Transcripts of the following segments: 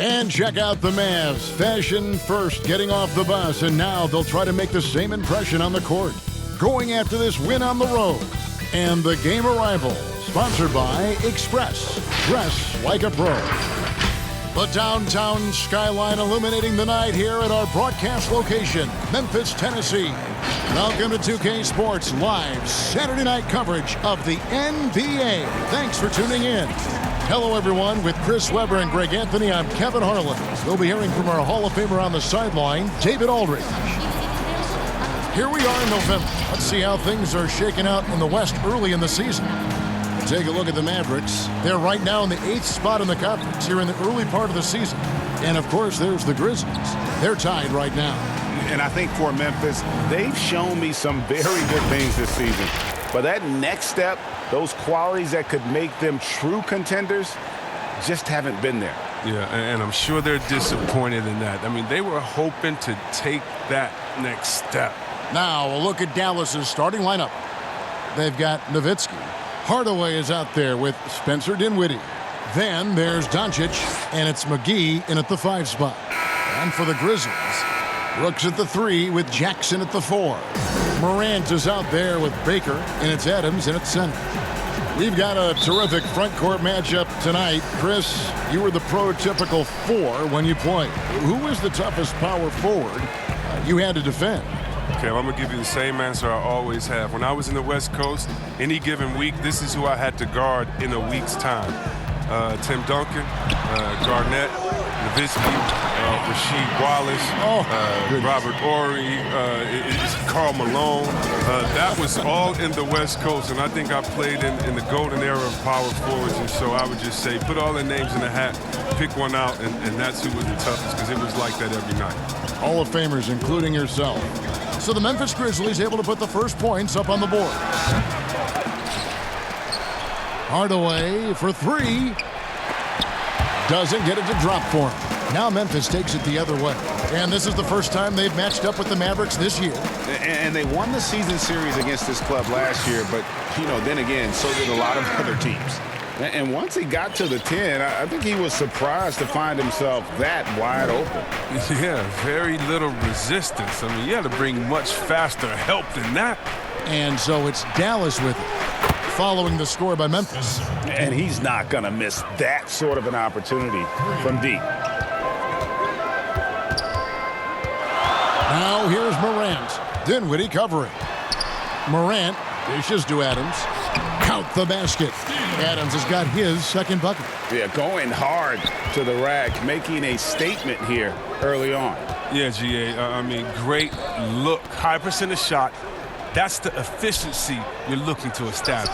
And check out the Mavs. Fashion first, getting off the bus, and now they'll try to make the same impression on the court. Going after this win on the road. And the game arrival, sponsored by Express. Dress like a pro. The downtown skyline illuminating the night here at our broadcast location, Memphis, Tennessee. Welcome to 2K Sports Live Saturday night coverage of the NBA. Thanks for tuning in. Hello, everyone. With Chris Webber and Greg Anthony, I'm Kevin Harlan. We'll be hearing from our Hall of Famer on the sideline, David Aldridge. Here we are in November. Let's see how things are shaking out in the West early in the season. Take a look at the Mavericks. They're right now in the 8th spot in the conference here in the early part of the season. And, of course, there's the Grizzlies. They're tied right now. And I think for Memphis, they've shown me some very good things this season. But that next step, those qualities that could make them true contenders, just haven't been there. Yeah, and I'm sure they're disappointed in that. I mean, they were hoping to take that next step. Now, a look at Dallas's starting lineup. They've got Nowitzki. Hardaway is out there with Spencer Dinwiddie. Then there's Doncic, and it's McGee in at the 5 spot. And for the Grizzlies, Brooks at the 3 with Jackson at the 4. Morant is out there with Baker, and it's Adams in at center. We've got a terrific front court matchup tonight. Chris, you were the prototypical 4 when you played. Who was the toughest power forward you had to defend? Okay, I'm going to give you the same answer I always have. When I was in the West Coast, any given week, this is who I had to guard in a week's time. Tim Duncan, Garnett, Nowitzki, Rasheed Wallace, Robert Horry, Karl Malone. That was all in the West Coast, and I think I played in the golden era of power forwards, and so I would just say put all their names in a hat, pick one out, and that's who was the toughest, because it was like that every night. Hall of Famers, including yourself. So the Memphis Grizzlies able to put the first points up on the board. Hardaway for 3. Doesn't get it to drop for him. Now Memphis takes it the other way. And this is the first time they've matched up with the Mavericks this year. And they won the season series against this club last year, but, then again, so did a lot of other teams. And once he got to the 10, I think he was surprised to find himself that wide open. Yeah, very little resistance. I mean, you had to bring much faster help than that. And so it's Dallas with it, following the score by Memphis. And he's not going to miss that sort of an opportunity from deep. Now here's Morant. Dinwiddie covering. Morant dishes to Adams. Count the basket. Adams has got his second bucket. Yeah, going hard to the rack, making a statement here early on. Yeah, GA, I mean, great look. High percentage shot. That's the efficiency you're looking to establish.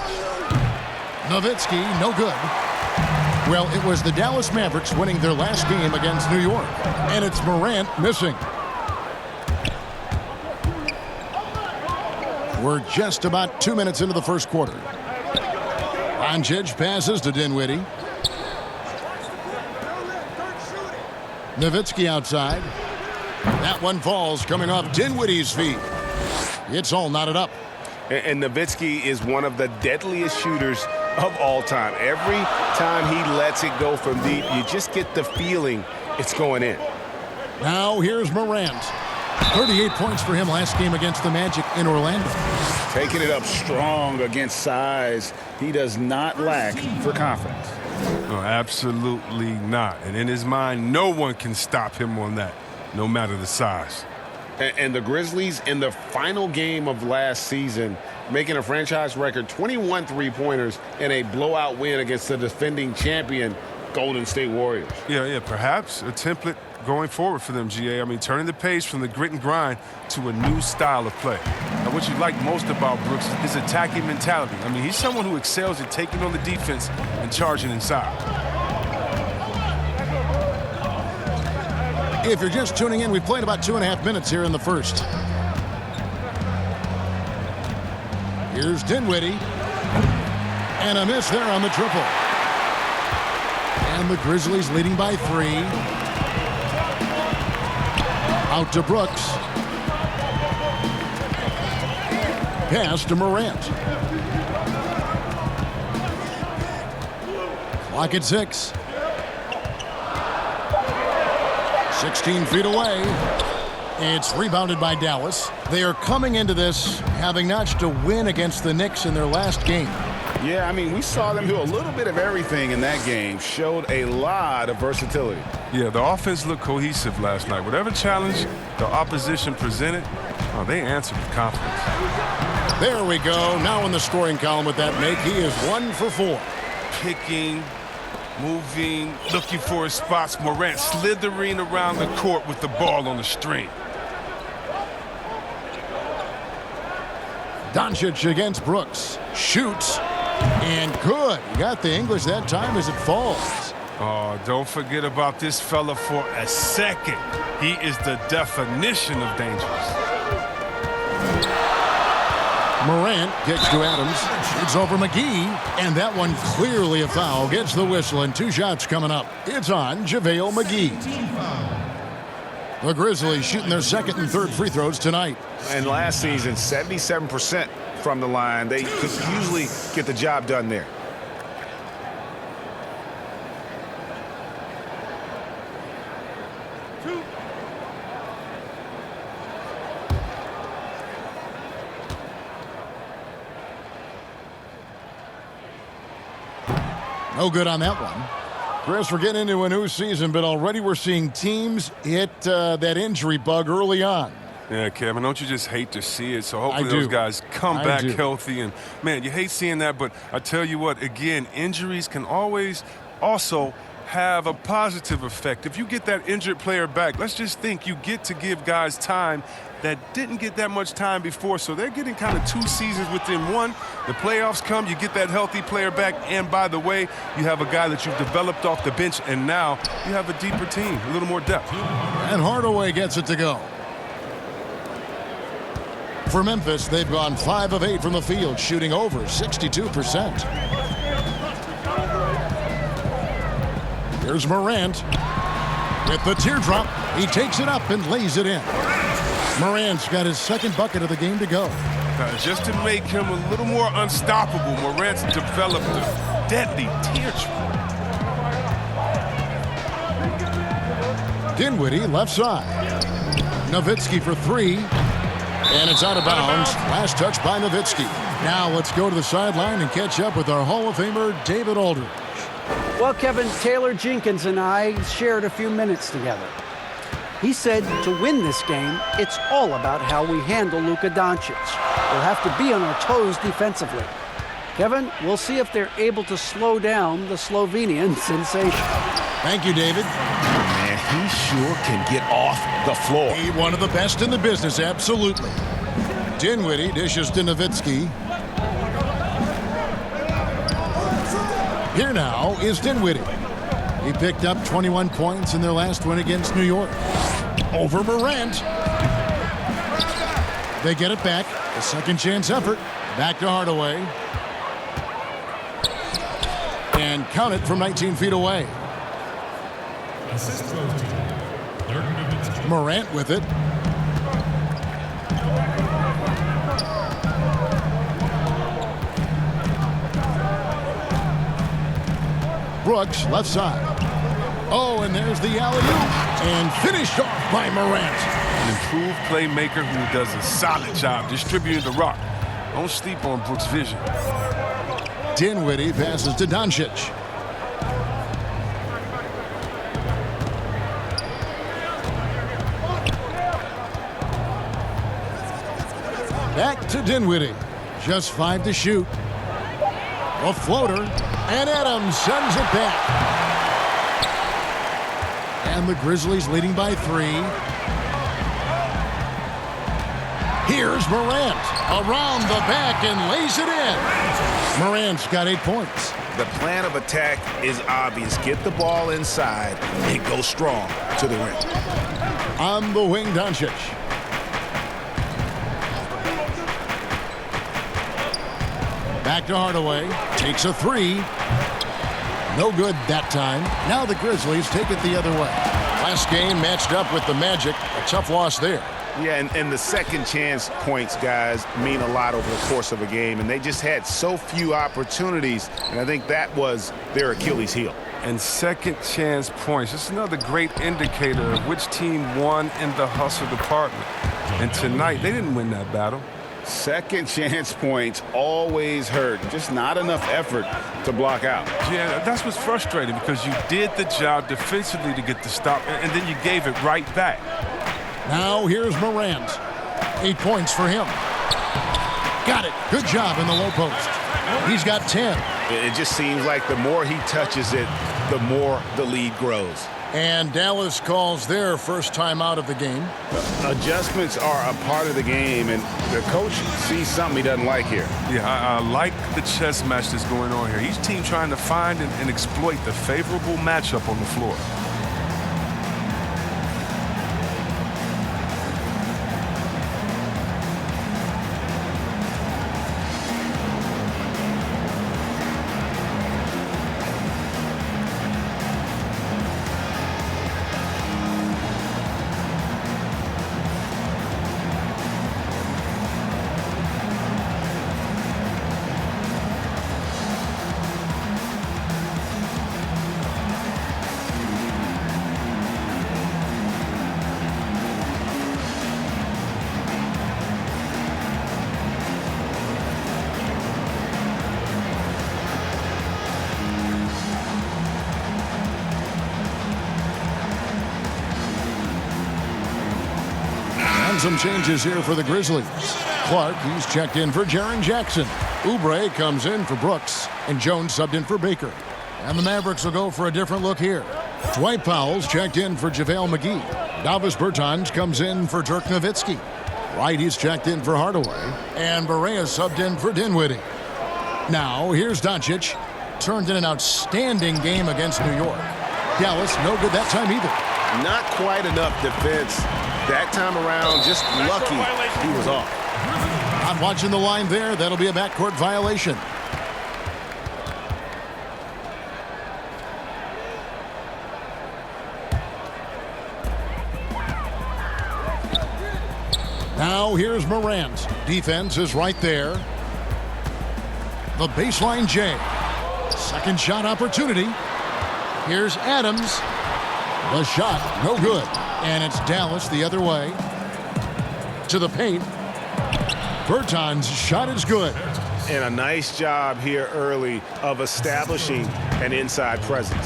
Nowitzki, no good. Well, it was the Dallas Mavericks winning their last game against New York. And it's Morant missing. We're just about 2 minutes into the first quarter. Doncic passes to Dinwiddie. Nowitzki outside. That one falls coming off Dinwiddie's feet. It's all knotted up. And Nowitzki is one of the deadliest shooters of all time. Every time he lets it go from deep, you just get the feeling it's going in. Now here's Morant. 38 points for him last game against the Magic in Orlando. Taking it up strong against size. He does not lack for confidence. No, absolutely not. And in his mind, no one can stop him on that, no matter the size. And the Grizzlies in the final game of last season, making a franchise record 21 three-pointers in a blowout win against the defending champion Golden State Warriors. Yeah, perhaps a template going forward for them, GA. I mean, turning the page from the grit and grind to a new style of play. Now, what you like most about Brooks is attacking mentality. I mean, he's someone who excels at taking on the defense and charging inside. If you're just tuning in, we've played about 2.5 minutes here in the first. Here's Dinwiddie. And a miss there on the triple. And the Grizzlies leading by 3. Out to Brooks. Pass to Morant. Clock at 6. 16 feet away. It's rebounded by Dallas. They are coming into this having notched a win against the Knicks in their last game. Yeah, I mean, we saw them do a little bit of everything in that game. Showed a lot of versatility. Yeah, the offense looked cohesive last night. Whatever challenge the opposition presented, they answered with confidence. There we go. Now in the scoring column with that make, he is 1 for 4. Kicking, moving, looking for his spots. Morant slithering around the court with the ball on the string. Doncic against Brooks. Shoots. And good. He got the English that time as it falls. Oh, don't forget about this fella for a second. He is the definition of dangerous. Morant kicks to Adams. It's over McGee. And that one clearly a foul. Gets the whistle and 2 shots coming up. It's on JaVale McGee. The Grizzlies shooting their second and third free throws tonight. And last season, 77% from the line. They could usually get the job done there. No good on that one. Chris, we're getting into a new season, but already we're seeing teams hit that injury bug early on. Yeah, Kevin, don't you just hate to see it? So hopefully those guys come back healthy. And, man, you hate seeing that, but I tell you what, again, injuries can always also have a positive effect. If you get that injured player back, let's just think you get to give guys time that didn't get that much time before. So they're getting kind of 2 seasons within one. The playoffs come, you get that healthy player back. And, by the way, you have a guy that you've developed off the bench, and now you have a deeper team, a little more depth. And Hardaway gets it to go. For Memphis, they've gone 5 of 8 from the field, shooting over 62%. Here's Morant with the teardrop. He takes it up and lays it in. Morant's got his second bucket of the game to go. Just to make him a little more unstoppable, Morant's developed a deadly teardrop. Dinwiddie left side. Nowitzki for 3. And it's out of bounds. Last touch by Nowitzki. Now let's go to the sideline and catch up with our Hall of Famer, David Aldridge. Well, Kevin, Taylor Jenkins and I shared a few minutes together. He said to win this game, it's all about how we handle Luka Doncic. We'll have to be on our toes defensively. Kevin, we'll see if they're able to slow down the Slovenian sensation. Thank you, David. Man, he sure can get off the floor. He one of the best in the business, absolutely. Dinwiddie dishes to Nowitzki. Here now is Dinwiddie. He picked up 21 points in their last win against New York. Over Morant. They get it back. A second chance effort. Back to Hardaway. And count it from 19 feet away. Morant with it. Brooks, left side. Oh, and there's the alley-oop. And finished off by Morant. An improved playmaker who does a solid job distributing the rock. Don't sleep on Brooks' vision. Dinwiddie passes to Doncic. Back to Dinwiddie. Just 5 to shoot. A floater. And Adams sends it back. And the Grizzlies leading by 3. Here's Morant. Around the back and lays it in. Morant's got 8 points. The plan of attack is obvious. Get the ball inside and go strong to the rim. On the wing, Doncic. Back to Hardaway. Takes a 3. No good that time. Now the Grizzlies take it the other way. Last game matched up with the Magic. A tough loss there. Yeah, and the second chance points, guys, mean a lot over the course of a game. And they just had so few opportunities. And I think that was their Achilles heel. and second chance points. Just another great indicator of which team won in the hustle department. And tonight, they didn't win that battle. Second chance points always hurt. Just not enough effort to block out. Yeah, that's what's frustrating because you did the job defensively to get the stop, and then you gave it right back. Now here's Morant. 8 points for him. Got it. Good job in the low post. He's got 10. It just seems like the more he touches it, the more the lead grows. And Dallas calls their first time out of the game. Adjustments are a part of the game, and the coach sees something he doesn't like here. Yeah, I like the chess match that's going on here. Each team trying to find and exploit the favorable matchup on the floor. Some changes here for the Grizzlies. Clark, he's checked in for Jaren Jackson. Oubre comes in for Brooks, and Jones subbed in for Baker. And the Mavericks will go for a different look here. Dwight Powell's checked in for JaVale McGee. Davis Bertans comes in for Dirk Nowitzki. Wright, he's checked in for Hardaway. And Barea subbed in for Dinwiddie. Now, here's Doncic. Turned in an outstanding game against New York. Dallas, no good that time either. Not quite enough defense. That time around, just lucky he was off. I'm watching the line there. That'll be a backcourt violation. Now here's Morant. Defense is right there. The baseline J. Second shot opportunity. Here's Adams. The shot, no good. And it's Dallas the other way. To the paint. Bertans' shot is good. And a nice job here early of establishing an inside presence.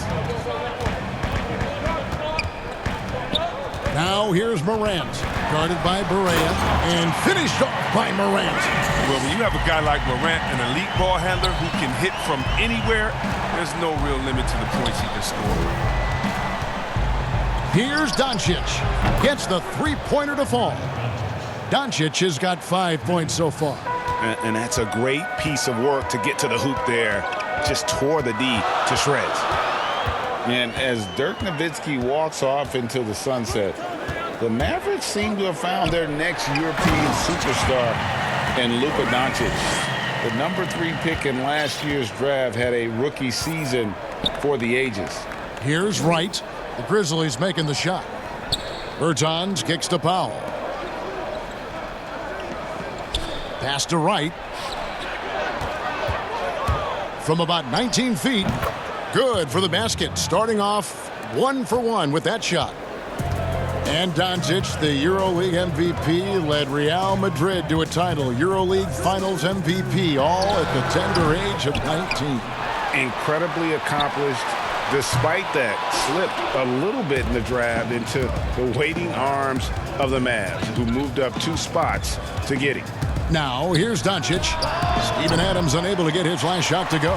Now here's Morant. Guarded by Barea. And finished off by Morant. Well, when you have a guy like Morant, an elite ball handler who can hit from anywhere, there's no real limit to the points he can score. Here's Doncic. Gets the three-pointer to fall. Doncic has got 5 points so far. And that's a great piece of work to get to the hoop there. Just tore the D to shreds. And as Dirk Nowitzki walks off into the sunset, the Mavericks seem to have found their next European superstar in Luka Doncic. The number 3 pick in last year's draft had a rookie season for the ages. Here's Wright. The Grizzlies making the shot. Bertans kicks to Powell. Pass to Wright. From about 19 feet. Good for the basket. Starting off 1 for 1 with that shot. And Doncic, the EuroLeague MVP, led Real Madrid to a title. EuroLeague Finals MVP, all at the tender age of 19. Incredibly accomplished. Despite that, slipped a little bit in the draft into the waiting arms of the Mavs, who moved up 2 spots to get him. Now, here's Doncic. Steven Adams unable to get his last shot to go.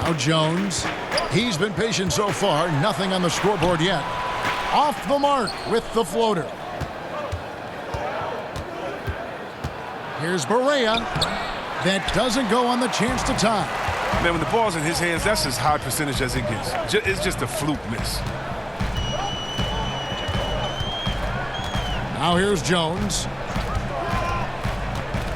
Now Jones. He's been patient so far. Nothing on the scoreboard yet. Off the mark with the floater. Here's Barea. That doesn't go on the chance to tie. Man, when the ball's in his hands, that's as high percentage as it gets. It's just a fluke miss. Now here's Jones.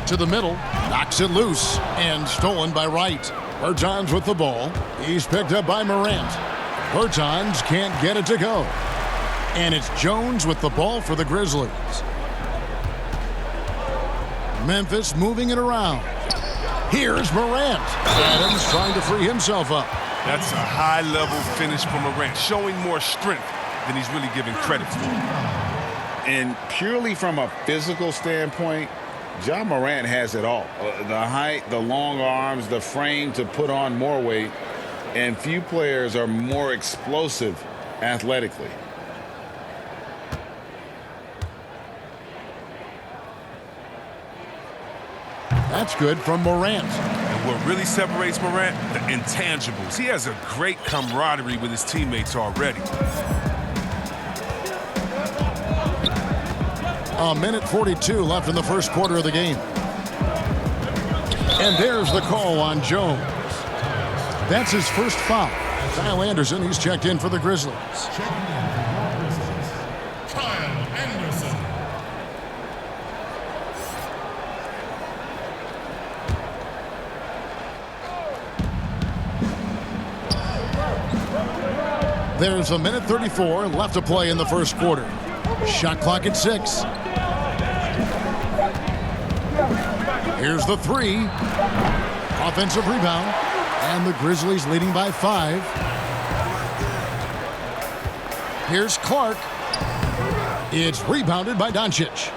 To the middle. Knocks it loose. And stolen by Wright. Bertans with the ball. He's picked up by Morant. Bertans can't get it to go. And it's Jones with the ball for the Grizzlies. Memphis moving it around. Here's Morant. Adams trying to free himself up. That's a high-level finish from Morant, showing more strength than he's really giving credit for. And purely from a physical standpoint, Ja Morant has it all. The height, the long arms, the frame to put on more weight. And few players are more explosive athletically. That's good from Morant. And what really separates Morant? The intangibles. He has a great camaraderie with his teammates already. A minute 42 left in the first quarter of the game. And there's the call on Jones. That's his first foul. Kyle Anderson, he's checked in for the Grizzlies. There's a minute 34 left to play in the first quarter. Shot clock at 6. Here's the 3. Offensive rebound. And the Grizzlies leading by 5. Here's Clark. It's rebounded by Doncic.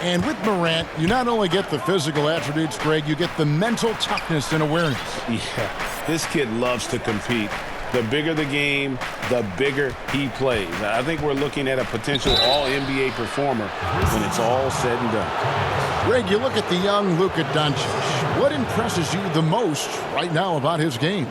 And with Morant, you not only get the physical attributes, Greg, you get the mental toughness and awareness. Yeah, this kid loves to compete. The bigger the game, the bigger he plays. I think we're looking at a potential all-NBA performer when it's all said and done. Greg, you look at the young Luka Doncic. What impresses you the most right now about his game?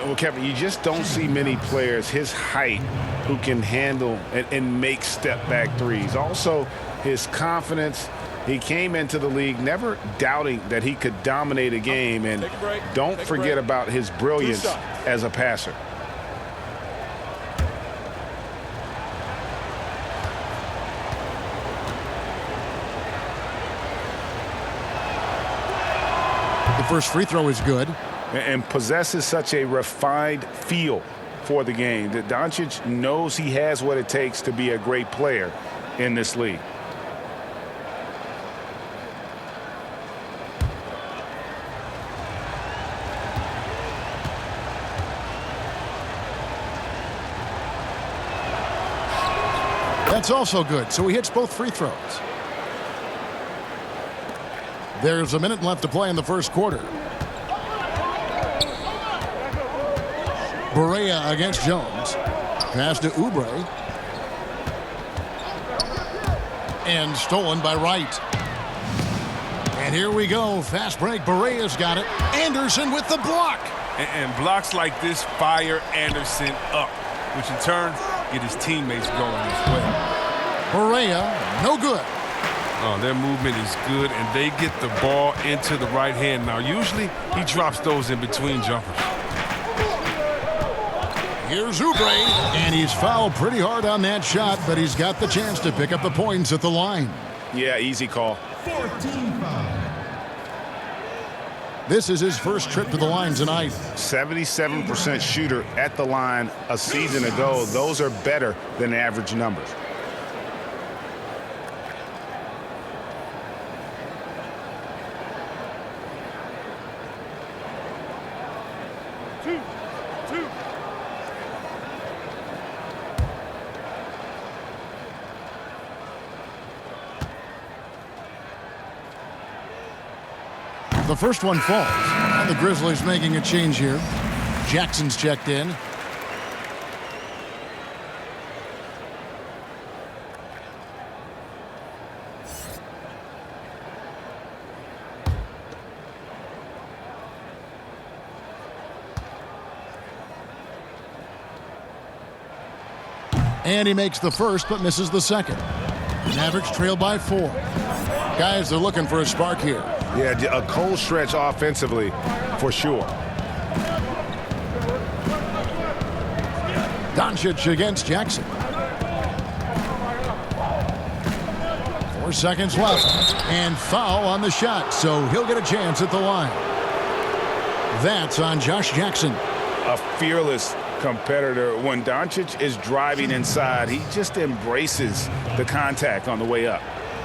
Well, Kevin, you just don't see many players his height who can handle and make step-back threes. Also, his confidence. He came into the league never doubting that he could dominate a game, and don't forget about his brilliance as a passer. The first free throw is good. And possesses such a refined feel for the game that Doncic knows he has what it takes to be a great player in this league. That's also good, so he hits both free throws. There's a minute left to play in the first quarter. Barea against Jones. Pass to Oubre. And stolen by Wright. And here we go. Fast break. Barea's got it. Anderson with the block. And blocks like this fire Anderson up, which in turn get his teammates going as well. Barea, no good. Oh, their movement is good, and they get the ball into the right hand. Now, usually he drops those in between jumpers. Here's Oubre, and he's fouled pretty hard on that shot, but he's got the chance to pick up the points at the line. Yeah, easy call. 14 foul. This is his first trip to the line tonight. 77% shooter at the line a season ago. Those are better than average numbers. The first one falls. And the Grizzlies making a change here. Jackson's checked in. And he makes the first, but misses the second. Mavericks trail by 4. Guys, they're looking for a spark here. Yeah, a cold stretch offensively, for sure. Doncic against Jackson. 4 seconds left. And foul on the shot, so he'll get a chance at the line. That's on Josh Jackson. A fearless competitor. When Doncic is driving inside, he just embraces the contact on the way up.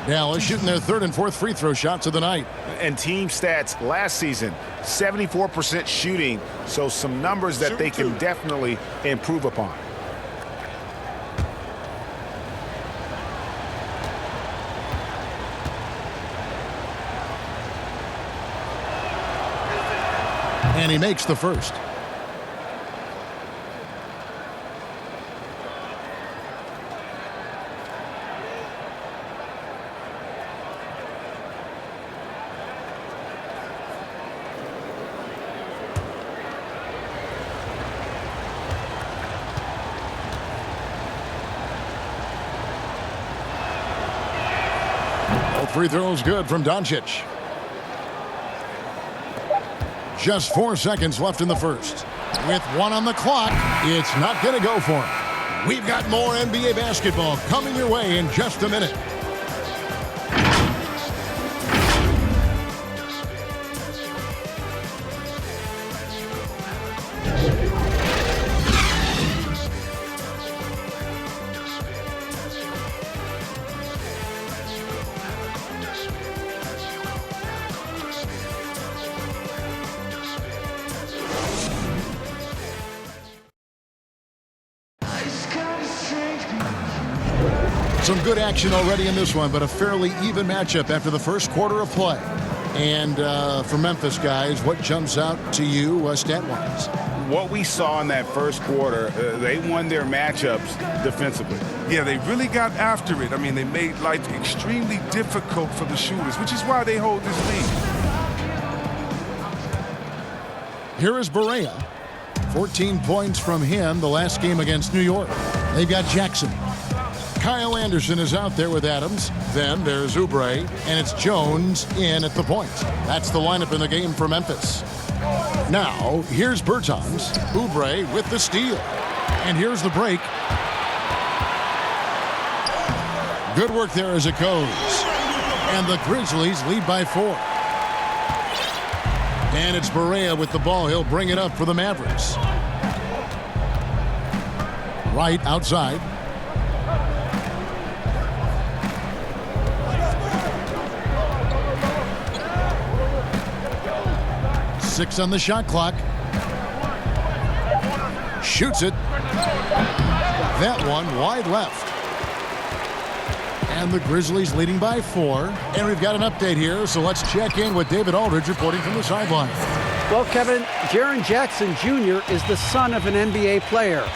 Dallas shooting their third and fourth free throw shots of the night. And team stats last season, 74% shooting, so some numbers that they can definitely improve upon. And he makes the first. Both free throws good from Doncic. Just 4 seconds left in the first. With 1 on the clock, it's not going to go for him. We've got more NBA basketball coming your way in just a minute. Some good action already in this one, but a fairly even matchup after the first quarter of play. And for Memphis, guys, what jumps out to you stat-wise? What we saw in that first quarter, they won their matchups defensively. Yeah, they really got after it. I mean, they made life extremely difficult for the shooters, which is why they hold this lead. Here is Barea. 14 points from him the last game against New York. They've got Jackson. Kyle Anderson is out there with Adams. Then there's Oubre, and it's Jones in at the point. That's the lineup in the game for Memphis. Now, here's Bertans. Oubre with the steal. And here's the break. Good work there as it goes. And the Grizzlies lead by 4. And it's Barea with the ball. He'll bring it up for the Mavericks. Right outside. Six on the shot clock. Shoots it. That one wide left. And the Grizzlies leading by 4. And we've got an update here, so let's check in with David Aldridge reporting from the sideline. Well, Kevin, Jaren Jackson Jr. is the son of an NBA player.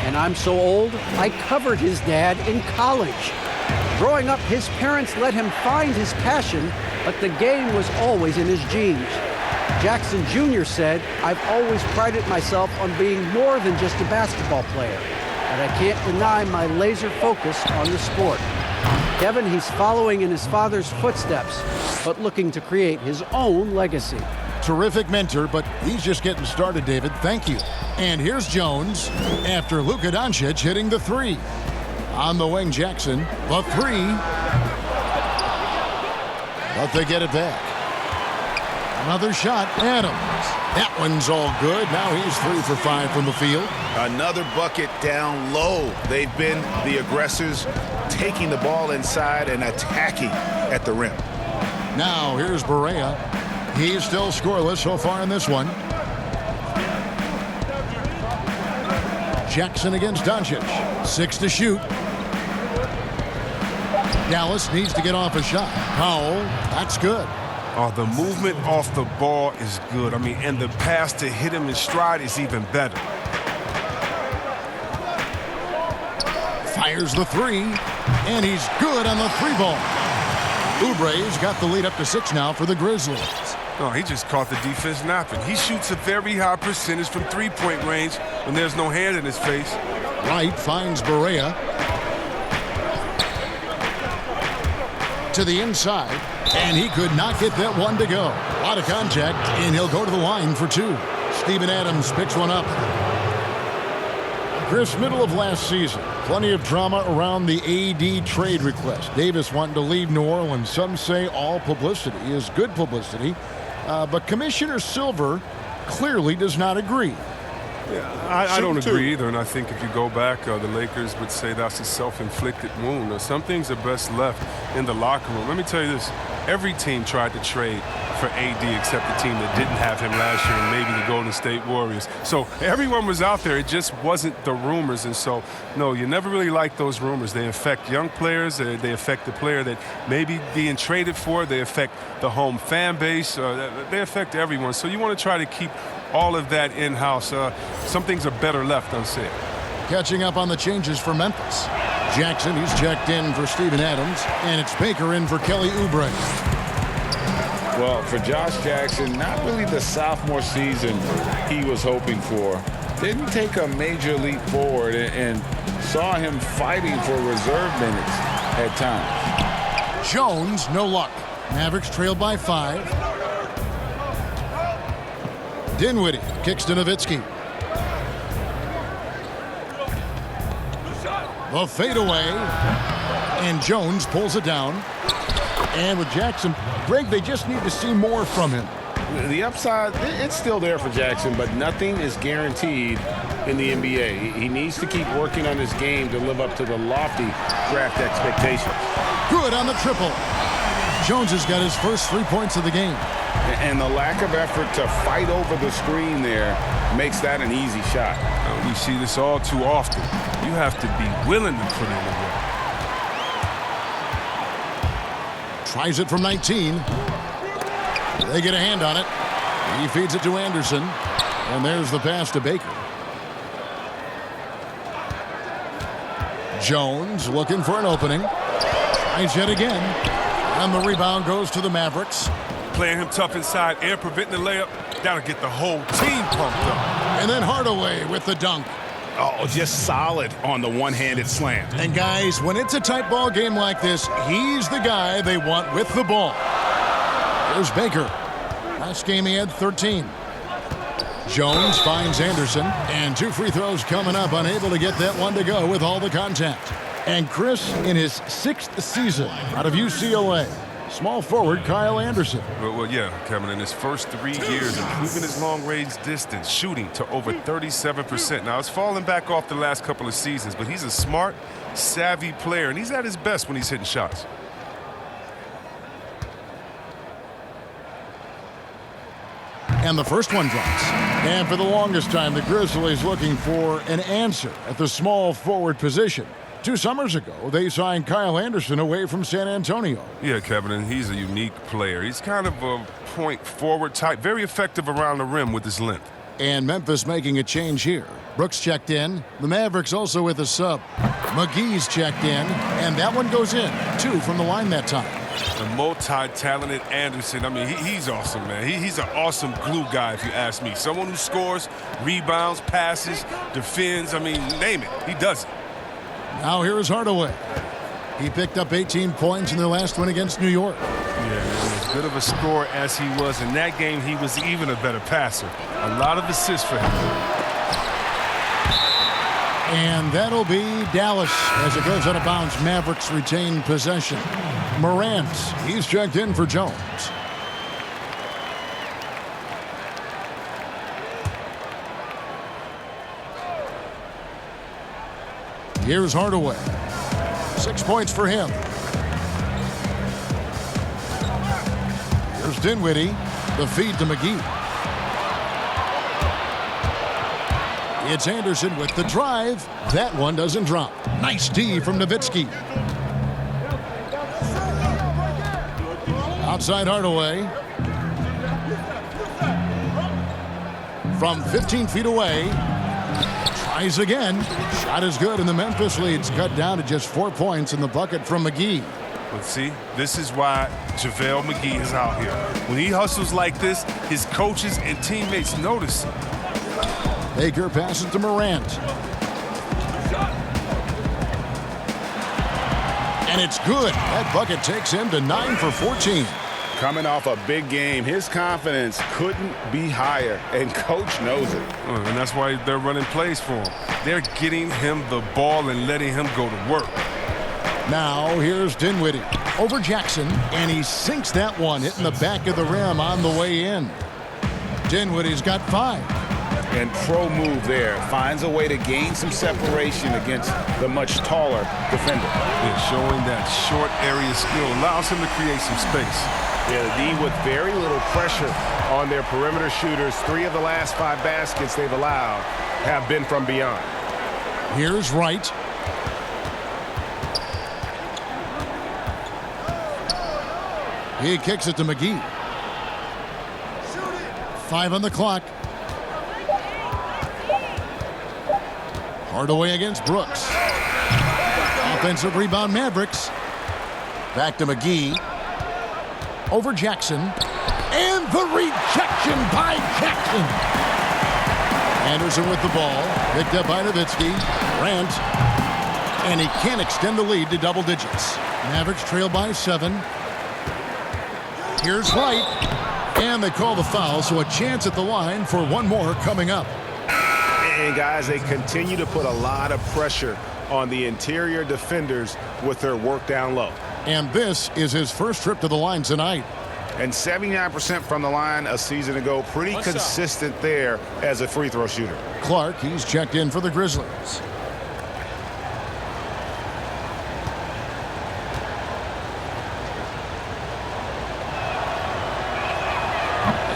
And I'm so old, I covered his dad in college. Growing up, his parents let him find his passion, but the game was always in his genes. Jackson Jr. said, "I've always prided myself on being more than just a basketball player, but I can't deny my laser focus on the sport." Kevin, he's following in his father's footsteps, but looking to create his own legacy. Terrific mentor, but he's just getting started, David. Thank you. And here's Jones after Luka Doncic hitting the 3. On the wing, Jackson, the 3. But they get it back. Another shot, Adams. That one's all good. Now he's 3 for 5 from the field. Another bucket down low. They've been the aggressors, taking the ball inside and attacking at the rim. Now here's Barea. He's still scoreless so far in this one. Jackson against Doncic. 6 to shoot. Dallas needs to get off a shot. Powell, that's good. Oh, the movement off the ball is good. I mean, and the pass to hit him in stride is even better. Fires the 3, and he's good on the 3-ball. Oubre's got the lead up to 6 now for the Grizzlies. Oh, he just caught the defense napping. He shoots a very high percentage from three-point range when there's no hand in his face. Wright finds Barea. To the inside, and he could not get that one to go. A lot of contact, and he'll go to the line for 2. Steven Adams picks one up. Chris, middle of last season, plenty of drama around the AD trade request. Davis wanting to leave New Orleans. Some say all publicity is good publicity, but Commissioner Silver clearly does not agree. I don't agree either, and I think if you go back, the Lakers would say that's a self-inflicted wound. Some things are best left in the locker room. Let me tell you this. Every team tried to trade for AD except the team that didn't have him last year and maybe the Golden State Warriors. So everyone was out there. It just wasn't the rumors. And so, no, you never really like those rumors. They affect young players. They affect the player that may be being traded for. They affect the home fan base. They affect everyone. So you want to try to keep all of that in-house. Some things are better left unsaid. Catching up on the changes for Memphis. Jackson, he's checked in for Steven Adams, and it's Baker in for Kelly Oubre. Well, for Josh Jackson, not really the sophomore season he was hoping for. Didn't take a major leap forward and saw him fighting for reserve minutes at times. Jones, no luck. Mavericks trailed by 5. Dinwiddie kicks to Nowitzki. The fadeaway, and Jones pulls it down. And with Jackson, Greg, they just need to see more from him. The upside, it's still there for Jackson, but nothing is guaranteed in the NBA. He needs to keep working on his game to live up to the lofty draft expectations. Good on the triple. Jones has got his first 3 points of the game. And the lack of effort to fight over the screen there makes that an easy shot. We see this all too often. You have to be willing to put in the work. Tries it from 19. They get a hand on it. He feeds it to Anderson. And there's the pass to Baker. Jones looking for an opening. Tries yet again. And the rebound goes to the Mavericks. Playing him tough inside and preventing the layup. That'll get the whole team pumped up. And then Hardaway with the dunk. Oh, just solid on the one-handed slam. And guys, when it's a tight ball game like this, he's the guy they want with the ball. There's Baker. Last game he had 13. Jones finds Anderson, and 2 free throws coming up, unable to get that one to go with all the contact. And Chris, in his 6th season out of UCLA, small forward Kyle Anderson. Well, yeah, Kevin, in his first 3 years, improving his long-range distance, shooting to over 37%. Now, it's falling back off the last couple of seasons, but he's a smart, savvy player, and he's at his best when he's hitting shots. And the first one drops. And for the longest time, the Grizzlies looking for an answer at the small forward position. 2 summers ago, they signed Kyle Anderson away from San Antonio. Yeah, Kevin, and he's a unique player. He's kind of a point forward type, very effective around the rim with his length. And Memphis making a change here. Brooks checked in. The Mavericks also with a sub. McGee's checked in, and that one goes in. 2 from the line that time. A multi-talented Anderson. I mean, he's awesome, man. He's an awesome glue guy, if you ask me. Someone who scores, rebounds, passes, defends. I mean, name it. He does it. Now here is Hardaway. He picked up 18 points in their last win against New York. Yeah, as good of a scorer as he was in that game, he was even a better passer. A lot of assists for him. And that'll be Dallas as it goes out of bounds. Mavericks retain possession. Morant, he's checked in for Jones. Here's Hardaway. 6 points for him. Here's Dinwiddie. The feed to McGee. It's Anderson with the drive. That one doesn't drop. Nice D from Nowitzki. Outside Hardaway. From 15 feet away. Tries again. Shot is good, and the Memphis lead's cut down to just 4 points in the bucket from McGee. But see, this is why JaVale McGee is out here. When he hustles like this, his coaches and teammates notice it. Baker passes to Morant. And it's good. That bucket takes him to 9 for 14. Coming off a big game, his confidence couldn't be higher, and coach knows it. And that's why they're running plays for him. They're getting him the ball and letting him go to work. Now here's Dinwiddie over Jackson, and he sinks that one, hitting the back of the rim on the way in. Dinwiddie's got 5. And pro move there. Finds a way to gain some separation against the much taller defender. Yeah, showing that short area skill allows him to create some space. Yeah, the D with very little pressure on their perimeter shooters. 3 of the last 5 baskets they've allowed have been from beyond. Here's Wright. He kicks it to McGee. 5 on the clock. Hardaway against Brooks. Offensive rebound, Mavericks. Back to McGee. Over Jackson. And the rejection by Jackson. Anderson with the ball. Picked up by Nowitzki. Grant. And he can't extend the lead to double digits. Mavericks trail by 7. Here's Wright. And they call the foul, so a chance at the line for one more coming up. And guys, they continue to put a lot of pressure on the interior defenders with their work down low. And this is his first trip to the line tonight. And 79% from the line a season ago. Pretty consistent there as a free throw shooter. Clark, he's checked in for the Grizzlies.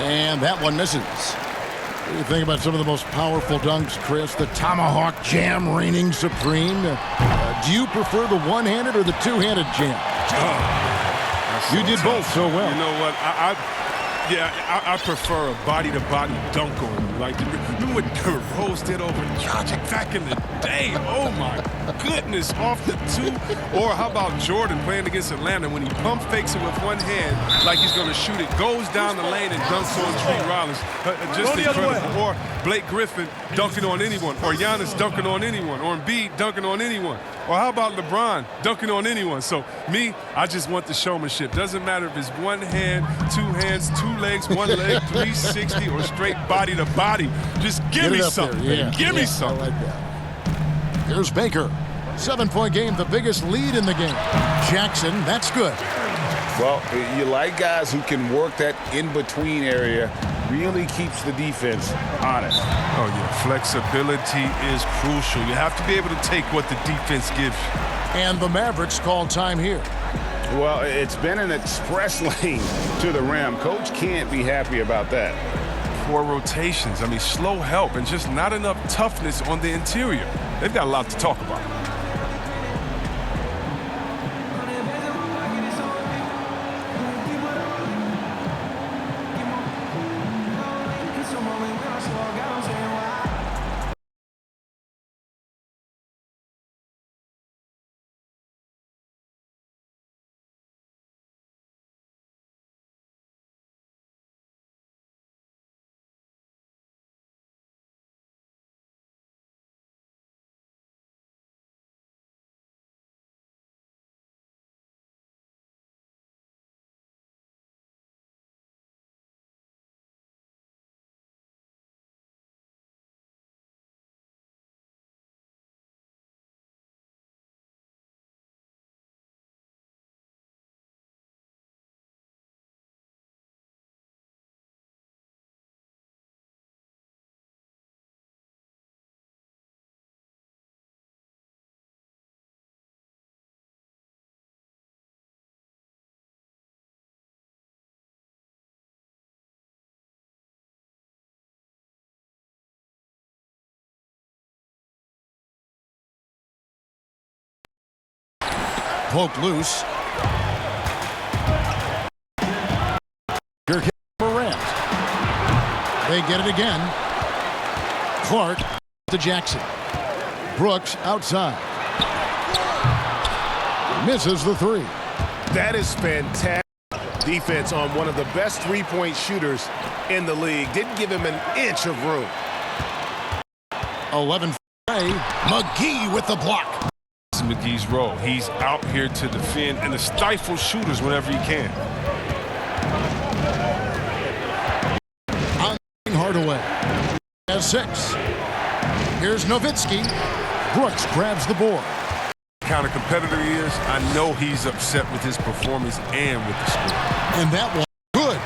And that one misses. What do you think about some of the most powerful dunks, Chris? The tomahawk jam reigning supreme. Do you prefer the one-handed or the two-handed jam? You did both so well. You know what? I prefer a body-to-body dunk on him. Like, remember what Derrick Rose did over Dragic back in the day? Oh, my goodness, off the 2. Or how about Jordan playing against Atlanta when he pump fakes it with one hand like he's going to shoot it, goes down the lane and dunks on Tree Rollins. Just incredible. Or Blake Griffin dunking on anyone. Or Giannis dunking on anyone. Or Embiid dunking on anyone. Or how about LeBron dunking on anyone? So, me, I just want the showmanship. Doesn't matter if it's one hand, 2 hands, 2 legs, 1 leg, 360, or straight body to body. Just give me something. Yeah. Give me something. I like that. Here's Baker. 7-point game, the biggest lead in the game. Jackson, that's good. Well, you like guys who can work that in-between area. Really keeps the defense honest. Oh, yeah. Flexibility is crucial. You have to be able to take what the defense gives you. And the Mavericks call time here. Well, it's been an express lane to the rim. Coach can't be happy about that. 4 rotations. I mean, slow help and just not enough toughness on the interior. They've got a lot to talk about. Poked loose. Here comes Morant. They get it again. Clark to Jackson. Brooks outside. Misses the 3. That is fantastic defense on one of the best three-point shooters in the league. Didn't give him an inch of room. 11 play. McGee with the block. This is McGee's role. He's out here to defend and to stifle shooters whenever he can. Hardaway has 6. Here's Nowitzki. Brooks grabs the board. Kind of competitor he is, I know he's upset with his performance and with the score. And that one, good.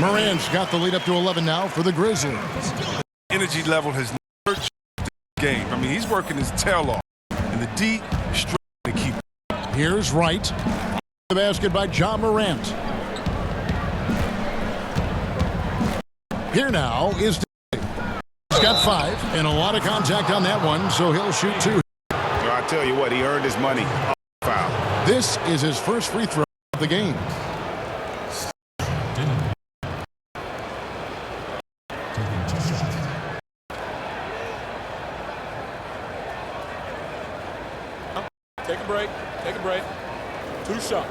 Morant's got the lead up to 11 now for the Grizzlies. energy level has never changed in the game. I mean, he's working his tail off. And the D is struggling to keep. Here's Wright. The basket by John Morant. Here now is Daly. He's got 5 and a lot of contact on that one, so he'll shoot 2. I tell you what, he earned his money. Foul. This is his first free throw of the game. Take a break. Take a break. 2 shots.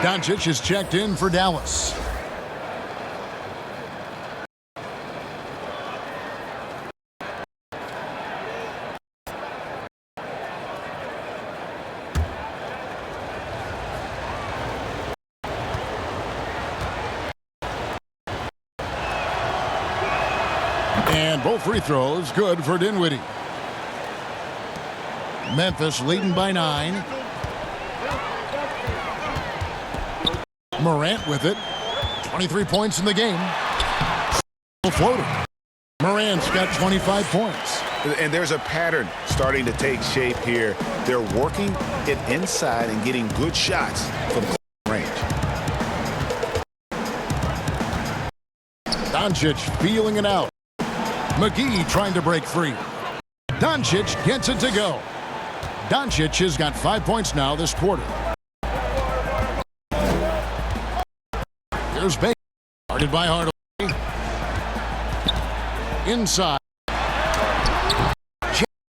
Doncic is checked in for Dallas. And both free throws good for Dinwiddie. Memphis leading by 9. Morant with it. 23 points in the game. Floater. Morant's got 25 points. And there's a pattern starting to take shape here. They're working it inside and getting good shots from range. Doncic feeling it out. McGee trying to break free. Doncic gets it to go. Doncic has got 5 points now this quarter. Here's Baker. Guarded by Hardaway. Inside.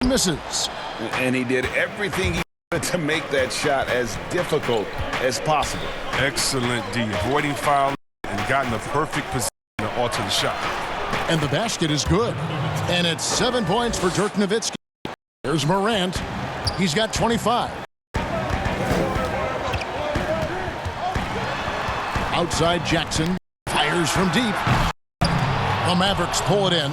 Misses. And he did everything he could to make that shot as difficult as possible. Excellent D. Avoiding foul and gotten the perfect position to alter the shot. And the basket is good. And it's 7 points for Dirk Nowitzki. Here's Morant. He's got 25. Outside Jackson. Fires from deep. The Mavericks pull it in.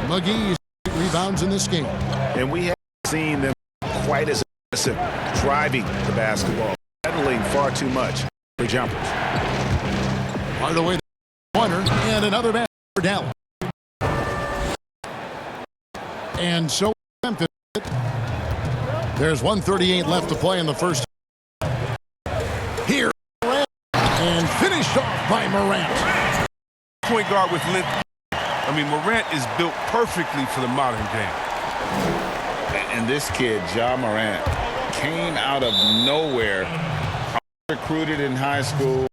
McGee's rebounds in this game. And we haven't seen them quite as aggressive driving the basketball. Settling far too much for jumpers. Hardaway the corner. And another basket for Dallas. And so Memphis. There's 1:38 left to play in the first. Here, Morant, and finished off by Morant. Point guard with length. I mean, Morant is built perfectly for the modern game. And this kid, Ja Morant, came out of nowhere. Recruited in high school.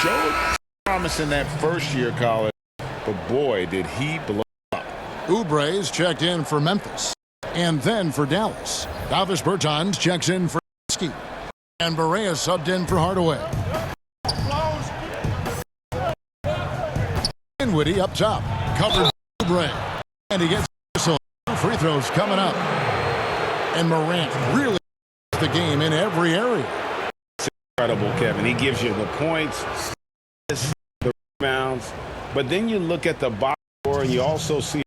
Showed promise in that first year of college. But boy, did he blow up. Oubre's checked in for Memphis. And then for Dallas. Davis Bertans checks in for Ski. And Barea subbed in for Hardaway. Dinwiddie up top. Covered by Oubre. And he gets whistle. Free throws coming up. And Morant really the game in every area. It's incredible, Kevin. He gives you the points, the rebounds. But then you look at the box score and you also see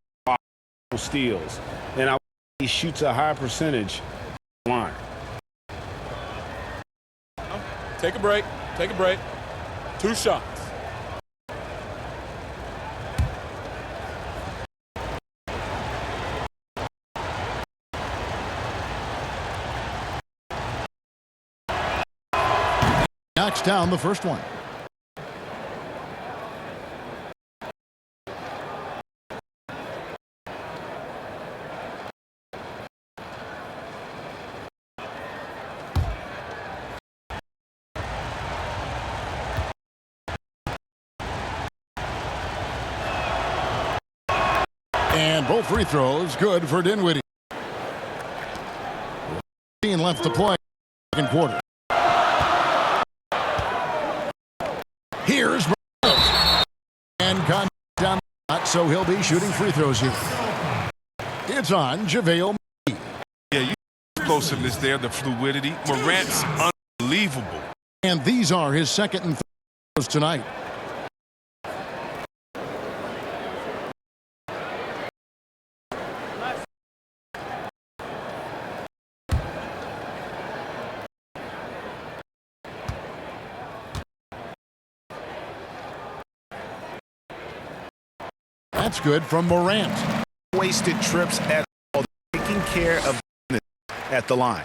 steals. And he shoots a high percentage line. Take a break. Take a break. 2 shots. Knocks down the first one. And both free throws good for Dinwiddie. 15 left to play. Second quarter. Here's Morant. And contact down the shot, so he'll be shooting free throws here. It's on JaVale McGee. Yeah, you explosiveness there, the fluidity. Morant's unbelievable. And these are his second and third throws tonight. That's good from Morant. Wasted trips at all, taking care of business at the line.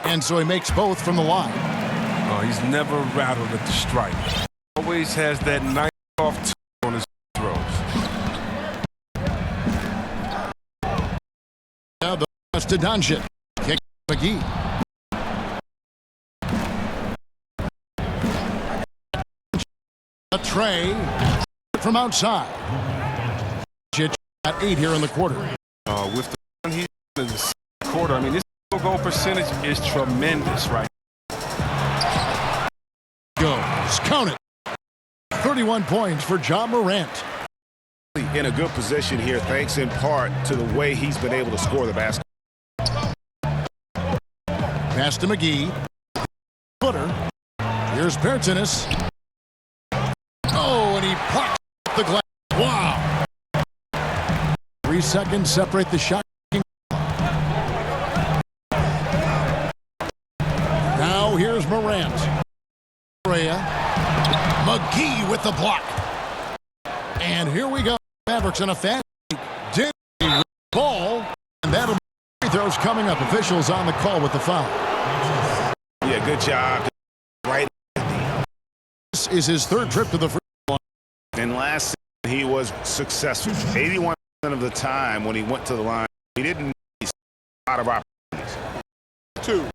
And so he makes both from the line. Oh, he's never rattled at the stripe. Always has that nice soft tip on his throws. Now the pass to Doncic. Kick McGee. A tray from outside. Doncic at 8 here in the quarter. With the run here in the second quarter, I mean, this field goal percentage is tremendous, right? Goes. Count it. 31 points for John Morant. In a good position here, thanks in part to the way he's been able to score the basket. Pass to McGee. Footer. Here's Bertanis. Oh, and he pops the glass. Wow. 3 seconds separate the shot. Now here's Morant. McGee with the block. And here we go. Mavericks in a fast break. Dinwiddie with the ball. And that'll be free throws coming up. Officials on the call with the foul. Yeah, good job. Right. This is his third trip to the free throw line. And last season, he was successful. 81% of the time when he went to the line, he didn't miss a lot of opportunities. 2.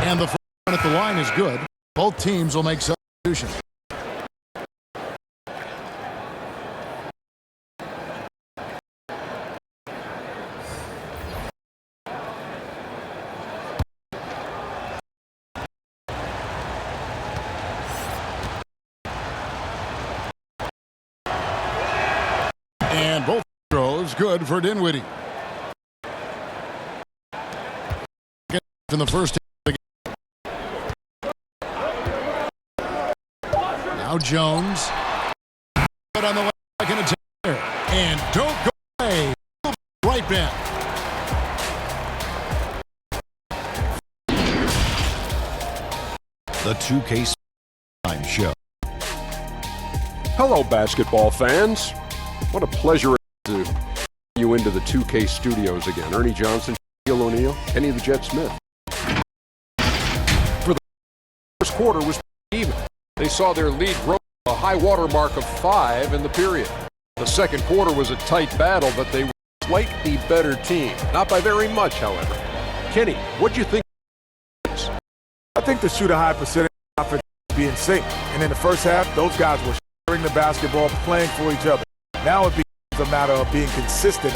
And the first one at the line is good. Both teams will make substitutions. And both throws good for Dinwiddie. In the first. Now Jones. But on the left, an attacker. And don't go away. Right back. The 2K Time Show. Hello, basketball fans. What a pleasure to you into the 2K studios again. Ernie Johnson, Shaquille O'Neal, Kenny the Jet Smith. For the first quarter was even. They saw their lead grow to a high water mark of 5 in the period. The second quarter was a tight battle, but they were a slightly better team. Not by very much, however. Kenny, what'd you think? I think they shoot a high percentage of offense be in sync. And in the first half, those guys were sharing the basketball, playing for each other. Now it becomes a matter of being consistent.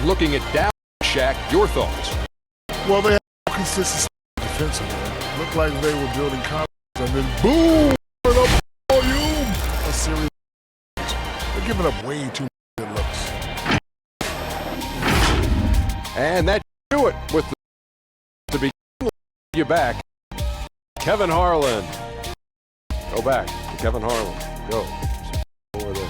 Looking at Dallas, Shaq, your thoughts? Well, they had consistency defensively. Looked like they were building confidence, and then boom! Up volume! A series. They're giving up way too many good looks. And that do it with the to begin you back. Kevin Harlan. Go back to Kevin Harlan. Go. Over there.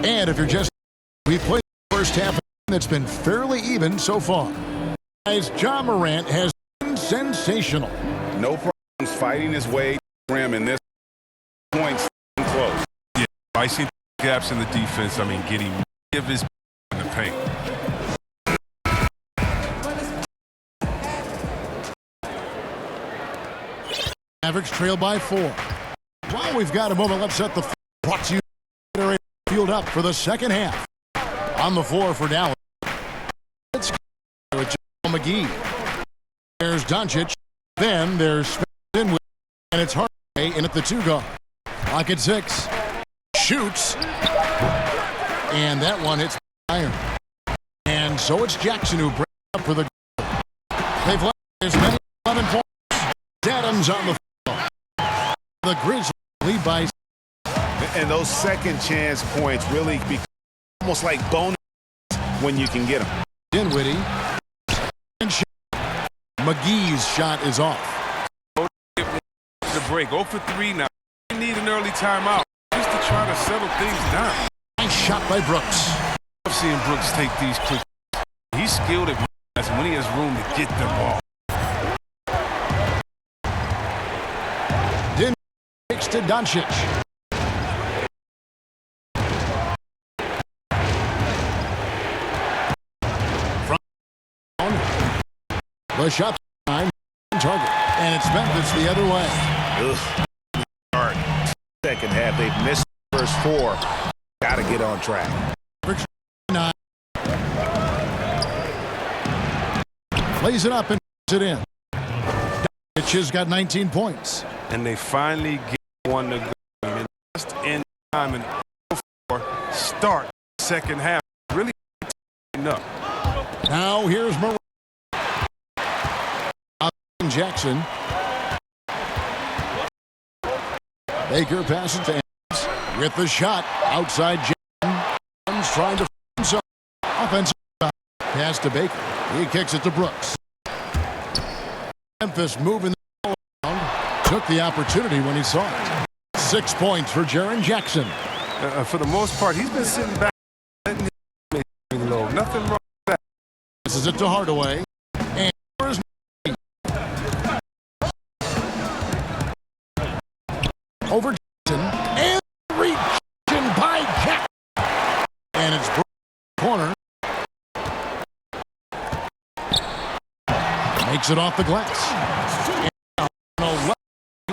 And if you're just, we've played the first half that's been fairly even so far. As John Morant has been sensational. No problems fighting his way to the rim in this point close. Yeah, I see gaps in the defense. I mean, getting give his in the paint. Mavericks trail by 4. While we've got a moment, let's set the brought to you field up for the second half. On the floor for Dallas. It's with McGee. There's Doncic. Then there's Dinwiddie, and it's Hardaway in at the 2 guard. Clock at 6. Shoots. And that one hits iron. And so it's Jackson who breaks up for the They've led as many 11 points. Adams on the field. The Grizzlies lead by. And those second chance points really become almost like bonus when you can get them. Dinwiddie. McGee's shot is off. The break. 0 for 3 now. They need an early timeout just to try to settle things down. Nice shot by Brooks. I've seen Brooks take these quick. He's skilled at when he has room to get the ball. Dinwiddie takes to Doncic. The shot time target, and it's Memphis the other way. Ugh. Second half, they've missed the first 4. Got to get on track. 9. Plays it up and puts it in. Doncic has got 19 points. And they finally get one to go. And just in time and 4 start second half. Really up. Now here's Moran. Jackson. Baker passes to Adams with the shot outside. Jackson trying to find some offensive pass to Baker. He kicks it to Brooks. Memphis moving the ball around. Took the opportunity when he saw it. 6 points for Jaren Jackson. For the most part, he's been sitting back. Nothing wrong with that. This is it to Hardaway. And where's over Jackson and reaching by Jackson. And it's corner. Makes it off the glass. And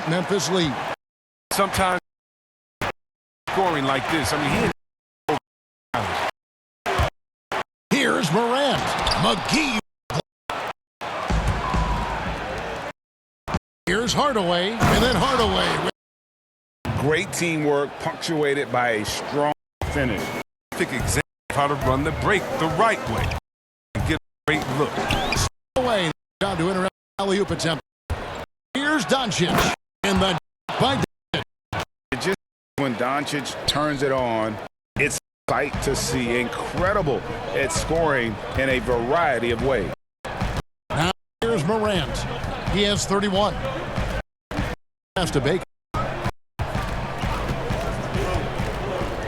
Memphis lead. Sometimes scoring like this. I mean, here's Morant. McGee. Here's Hardaway, and then Hardaway. Great teamwork, punctuated by a strong finish. Perfect example of how to run the break the right way and get a great look. Away down to interrupt alley-oop attempt. Here's Doncic in the by Doncic. Just when Doncic turns it on, it's a sight to see. Incredible at scoring in a variety of ways. Now here's Morant. He has 31. Pass to Baker.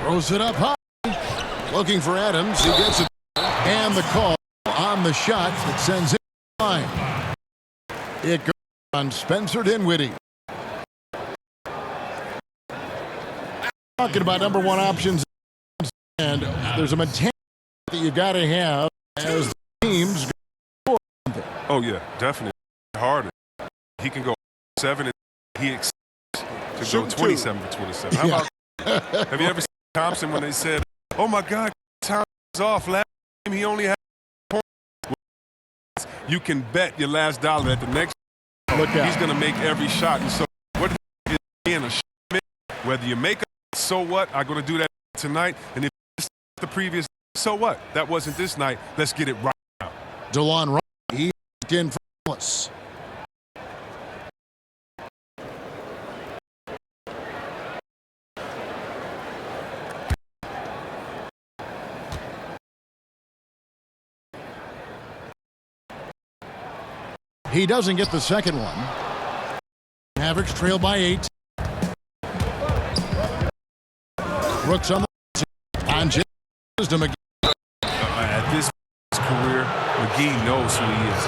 Throws it up high. Looking for Adams. He gets it. And the call on the shot that sends it line. It goes on Spencer Dinwiddie. Talking about number one options. And there's a mentality that you got to have as the teams go. Oh, yeah, definitely. Harder. He can go 7 and he expects to go 27 for 27. How about have you ever seen Thompson when they said, oh my God, Thompson's off last game, he only had points. You can bet your last dollar that the next he's going to make every shot. And so what is being a shot, whether you make a so what, I'm going to do that tonight. And if it's the previous, so what? That wasn't this night. Let's get it right now. DeLon Wright, he's in for Dallas. He doesn't get the second one. Mavericks trail by 8. Brooks on the on James to McGee. At this career, McGee knows who he is.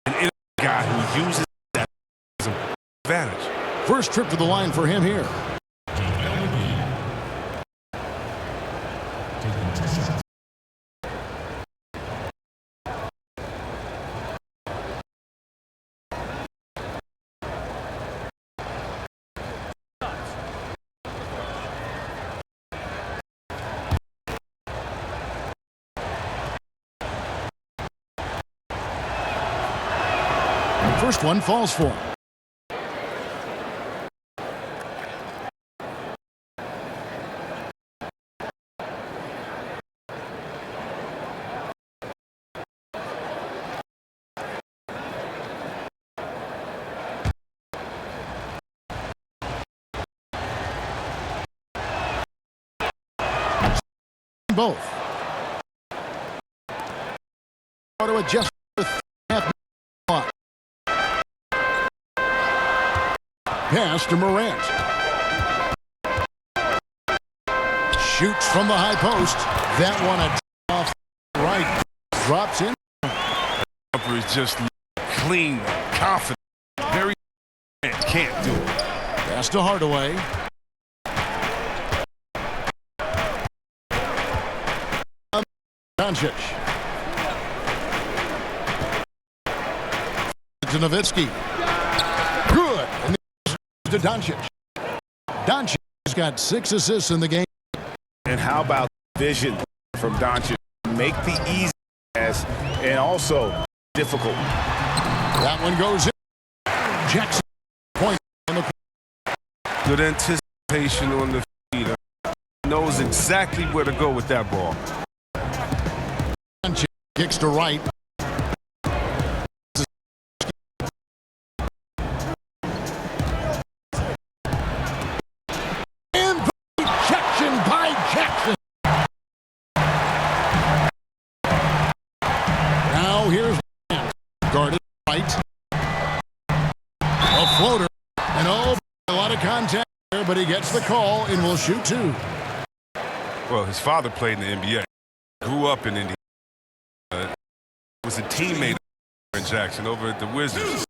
An guy who uses that as an advantage. First trip to the line for him here. First one falls for him. both. To adjust with half clock. Pass to Morant. Shoots from the high post. That one a off right. Drops in. Jumper is just clean, confident. Very can't do it. Pass to Hardaway. Doncic. To Nowitzki. Good. And to Doncic. Doncic has got 6 assists in the game. And how about vision from Doncic? Make the easy pass and also difficult. That one goes in. Jackson point on the Good anticipation on the feet. Knows exactly where to go with that ball. Doncic kicks to right. And the rejection by Jackson. Now here's guarded right. A floater. And a lot of contact there, but he gets the call and will shoot 2. Well, his father played in the NBA. Grew up in Indiana. Was a teammate of Aaron Jackson over at the Wizards.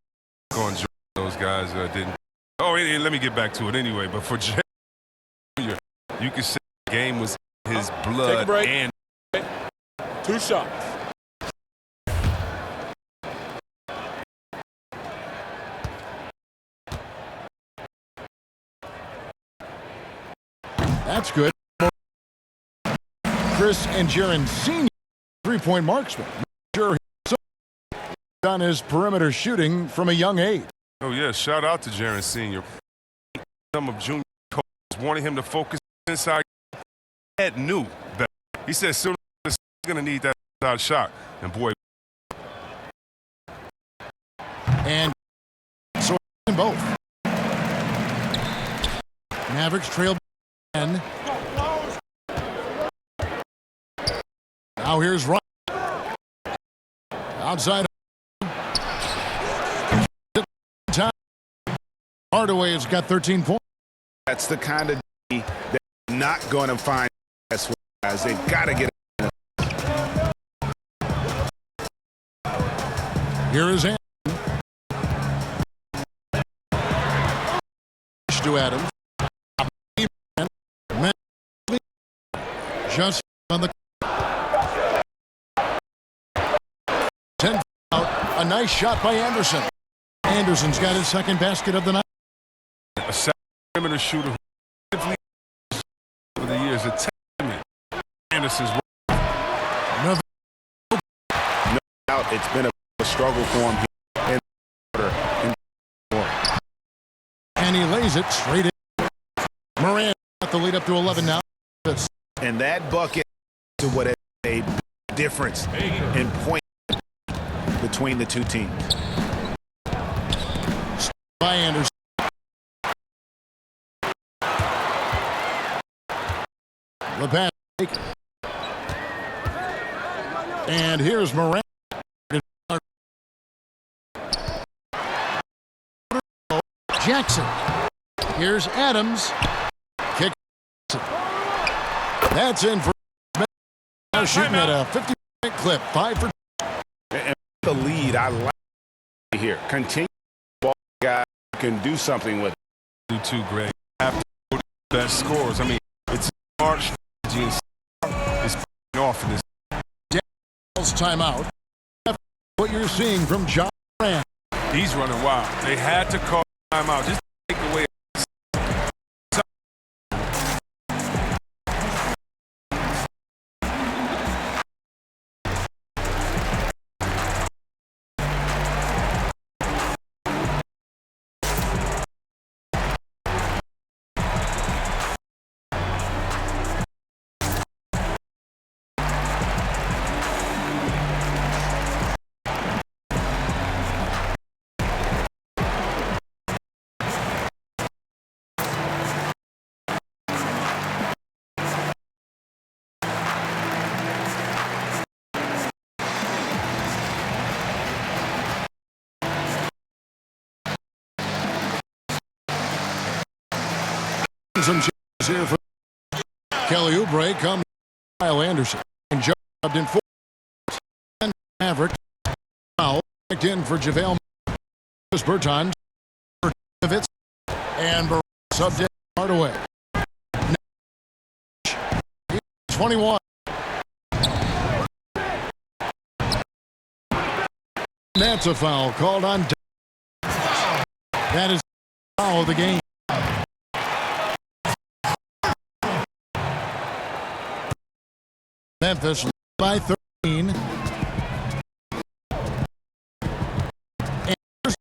Going to those guys didn't. Oh, and let me get back to it anyway. But for Jr., you can say the game was his blood. Take a break. And 2 shots. That's good. Chris and Jaren Sr. 3-point marksman. Sure, on his perimeter shooting from a young age. oh yeah, shout out to Jaren Sr. Some of Junior coaches wanted him to focus inside. Ed knew that. He said soon he's going to need that inside shot. And boy. And so in both. Mavericks trail 10. Now here's Ryan. Outside. Hardaway has got 13 points. That's the kind of D that's not going to find guys. They've got to get. Here is Anderson. To Adams. Just on the 10 out. A nice shot by Anderson. Anderson's got his second basket of the night. A perimeter shooter who over the years. A testament. Anderson's No doubt it's been a struggle for him here and he lays it straight in. Moran got the lead up to 11 now. And that bucket to what a difference in point between the two teams. By Anderson. The pass. And here's Moran. Jackson. Here's Adams. Kick. That's in for shooting at a 50-point clip. 5 for. And the lead, I like here. Continue. Ball guy can do something with it. do too, Greg. Have to go to the best scores. I mean, it's smart strategy and it's off in this. Timeout. What you're seeing from John Moran. He's running wild. They had to call timeout. Just take away. Some changes here for Kelly Oubre comes Kyle Anderson and jumped in 4. And Mavericks foul checked in for JaVale Bertans for Memphis and subject Hardaway. 21. That's a foul called on. That is the foul of the game. Memphis by 13. Anderson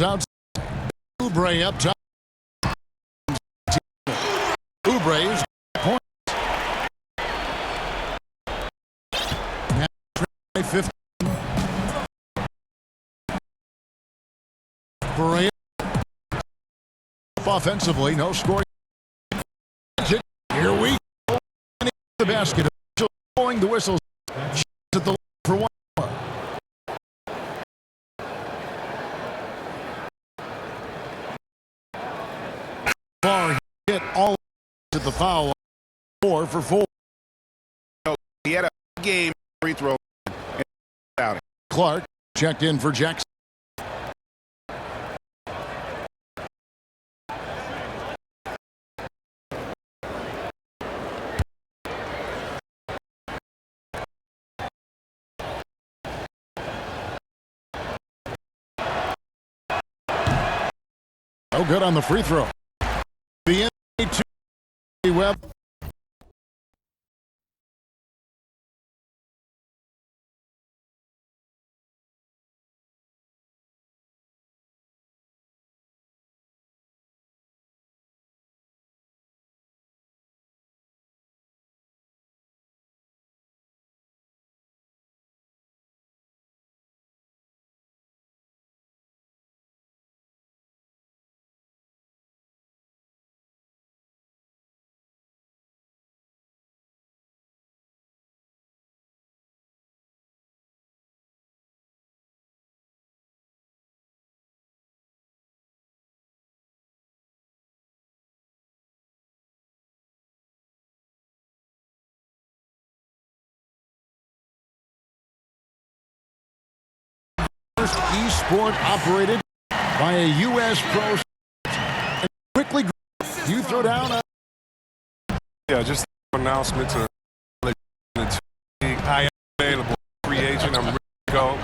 outside. Oubre up top. Oubre's point. 15. Barea. Offensively, no scoring. Here we go. The basket. Blowing the whistles. At the line for 1 more. Far hit all at the foul. 4 for 4. He had a game free throw. Clark checked in for Jackson. No good on the free throw. The NBA 2 Webb. First e-sport operated by a U.S. pro. And quickly, you throw down. Yeah, just an announcement to the league. I am available, free agent. I'm ready to go.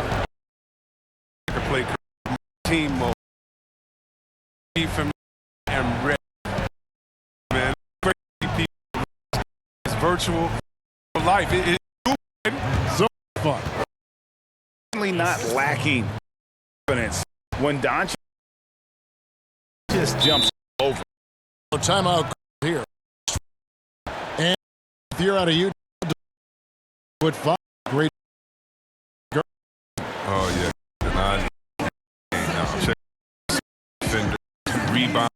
I can play team mode. For me, I'm ready. Man, crazy people. It's virtual life. It's So fun. Not lacking confidence when Doncic just jumps over. Timeout here. And if you're out of Utah, would find great. oh yeah. And now check defender rebound.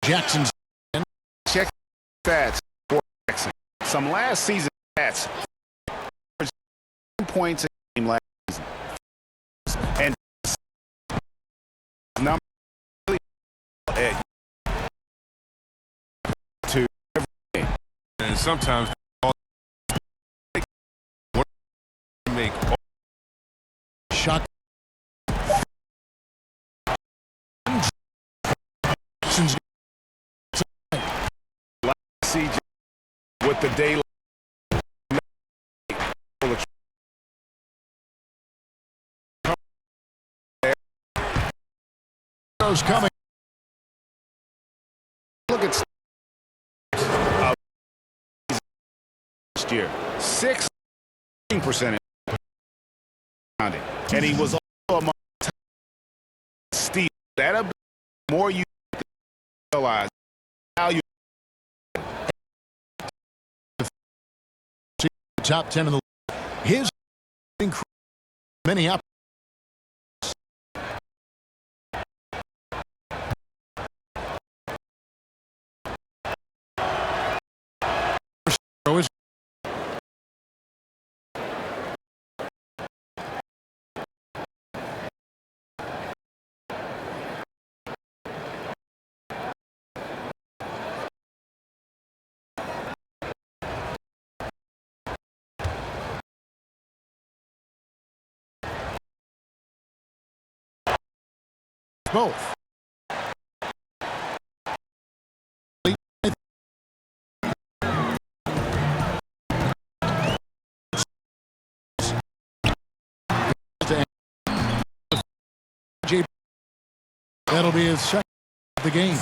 Jackson's Check stats for Jackson. Some last season stats. Points a game last season. And number to every game. And sometimes make shot. CJ with the daylight. Coming. Look at last year, 16%, and he was also among Steve. That more you realize how you top 10 in the league. His Minneapolis. Both. That'll be his second of the game.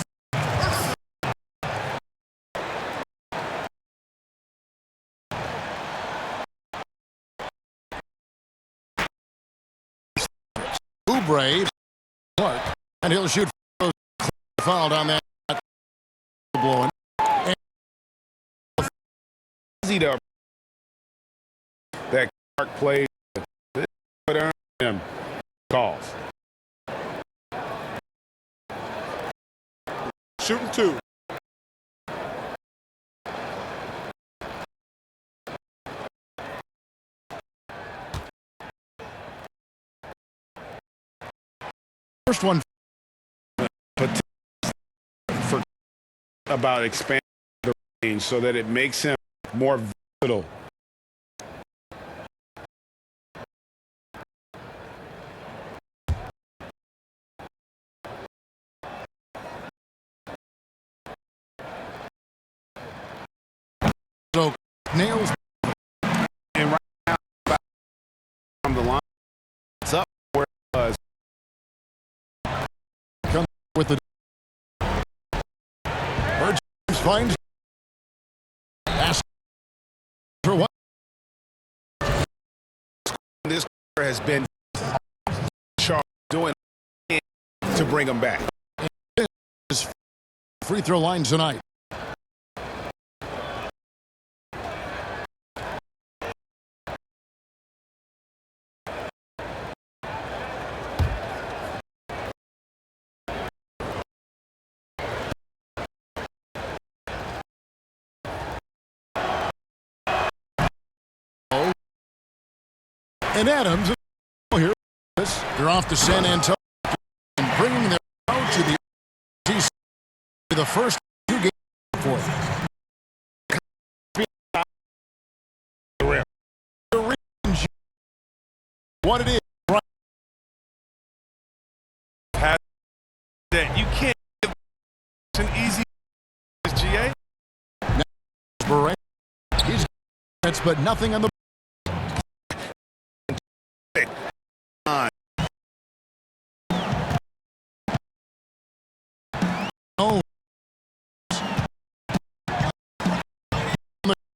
Oubre, Clark, and he'll shoot foul down that blowing. easy to that Clark played. This would earn him calls. Shooting two. First one. For about expanding the range so that it makes him more versatile. So nails and right now from the line, it's up where it was. Comes with the Bird finds pass for what? This has been sharp doing to bring him back. His free throw line tonight. And Adams, here, they're off to San Antonio and bringing their out to the TC, the first two games for them. What it is, right? That you can't give an easy GA. He's but nothing on the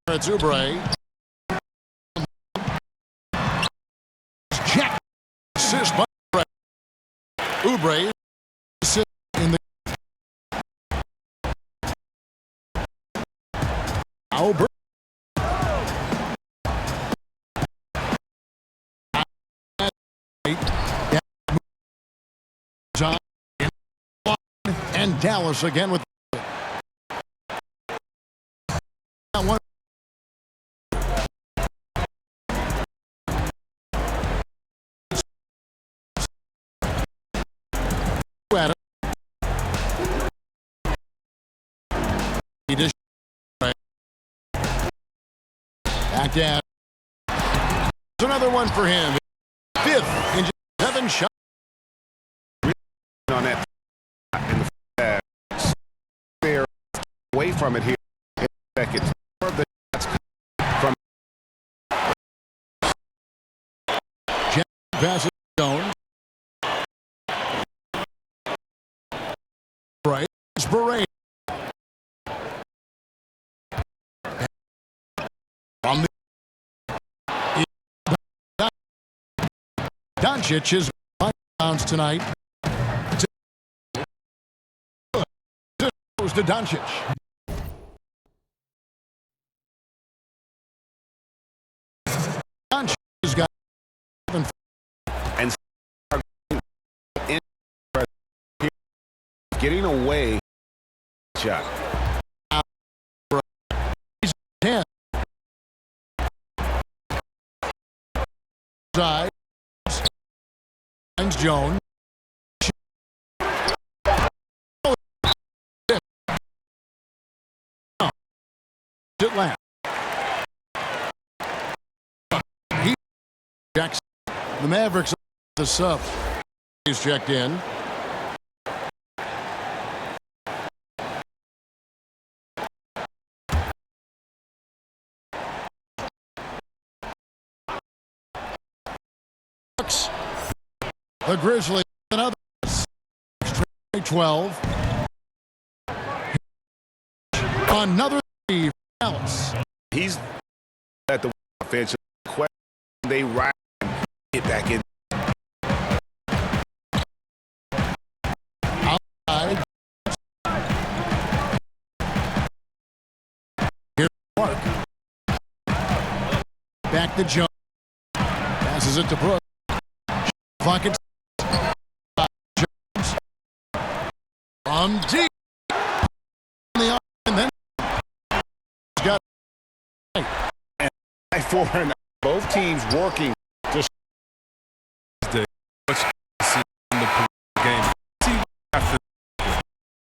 It's Oubre. Check. Assist by Oubre. Assist in the Albert. John and Dallas again with one. He just back down. There's another one for him. Fifth in just 7 shots. On that in the they're away from it here in seconds. From Passes Jones. Right. Beret. From the Doncic is 5 pounds tonight. Goes to Doncic. Doncic has got 7. And getting away shot. He's 10. Side. Finds Jones. Atlanta. Jackson. The Mavericks the sub. He's checked in. The Grizzlies another 12. Another 3 for Dallas. He's at the offensive question. They ride and get back in. Outside. Here's Mark. Back to Jones. Passes it to Brooks. Pockets. Jones. From deep. And then got and 4 and both teams working just in the game.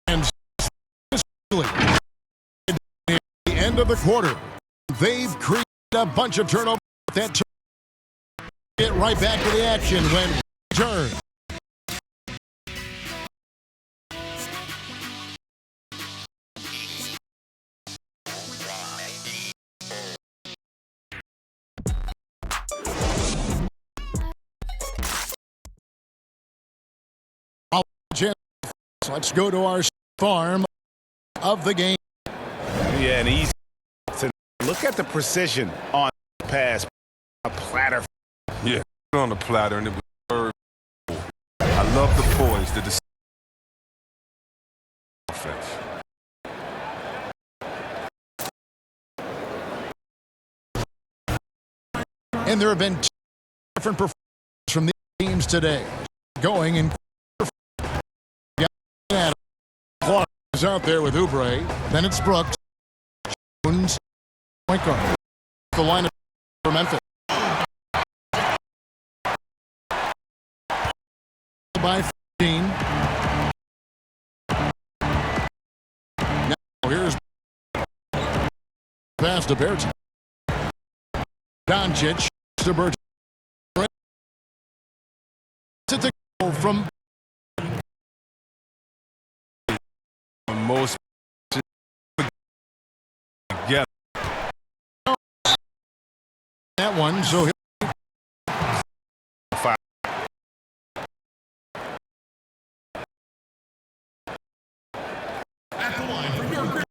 And at the end of the quarter, they've created a bunch of turnovers. That get right back to the action when we return. Let's go to our farm of the game. Yeah, and easy. Look at the precision on the pass. A platter. Yeah, on the platter, and it was very cool. I love the poise, the offense. And there have been 2 different performances from these teams today. Going in. Clark is out there with Oubre. Then it's Brooks. Jones. Point guard. The lineup for Memphis. By 15. Now here's pass to Bertans. Doncic to Bertans. To the goal from most get that one, so five. At the line for your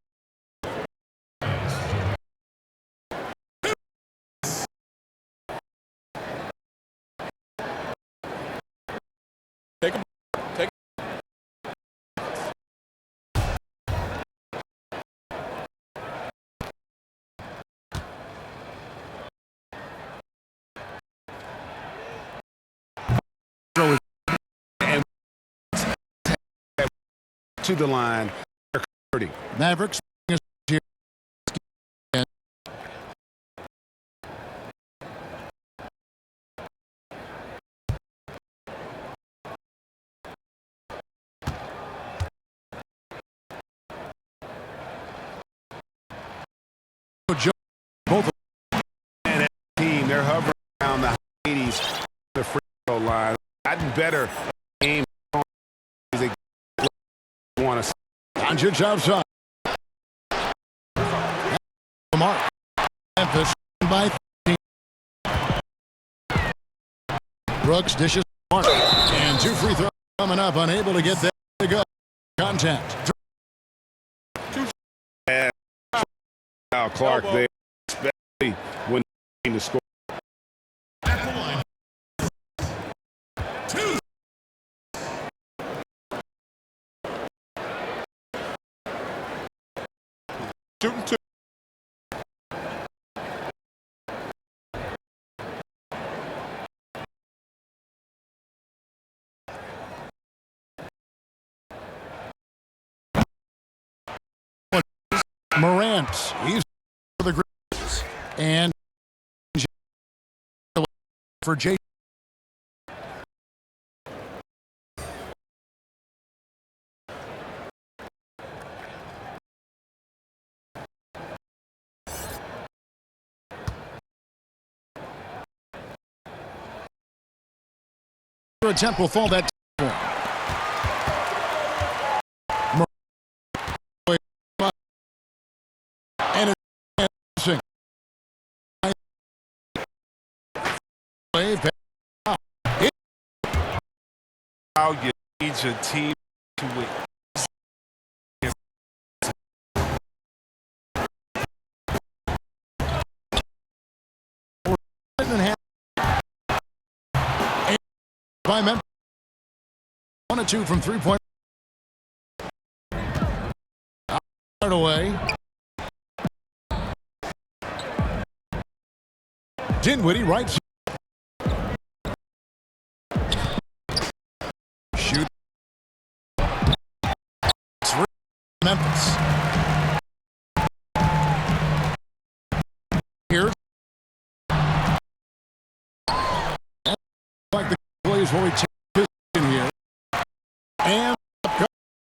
to the line. Mavericks here. Both and that team, they're hovering around the 80s, the free throw line. Gotten better game. They want to. Doncic outside. Mark. Memphis by 15. Brooks dishes Mark. And 2 free throws coming up. Unable to get there to go. Contact. And now Clark there, especially when the score. At the line. 2. shooting two. Morant, he's for the Grizzlies, and for Jason. Attempt will fall that point. And it's how you need your team to win. By Memphis. 1-2 from 3-point. Away. Dinwiddie right. Shoot. Memphis. Here. Like the plays where we take this in here. And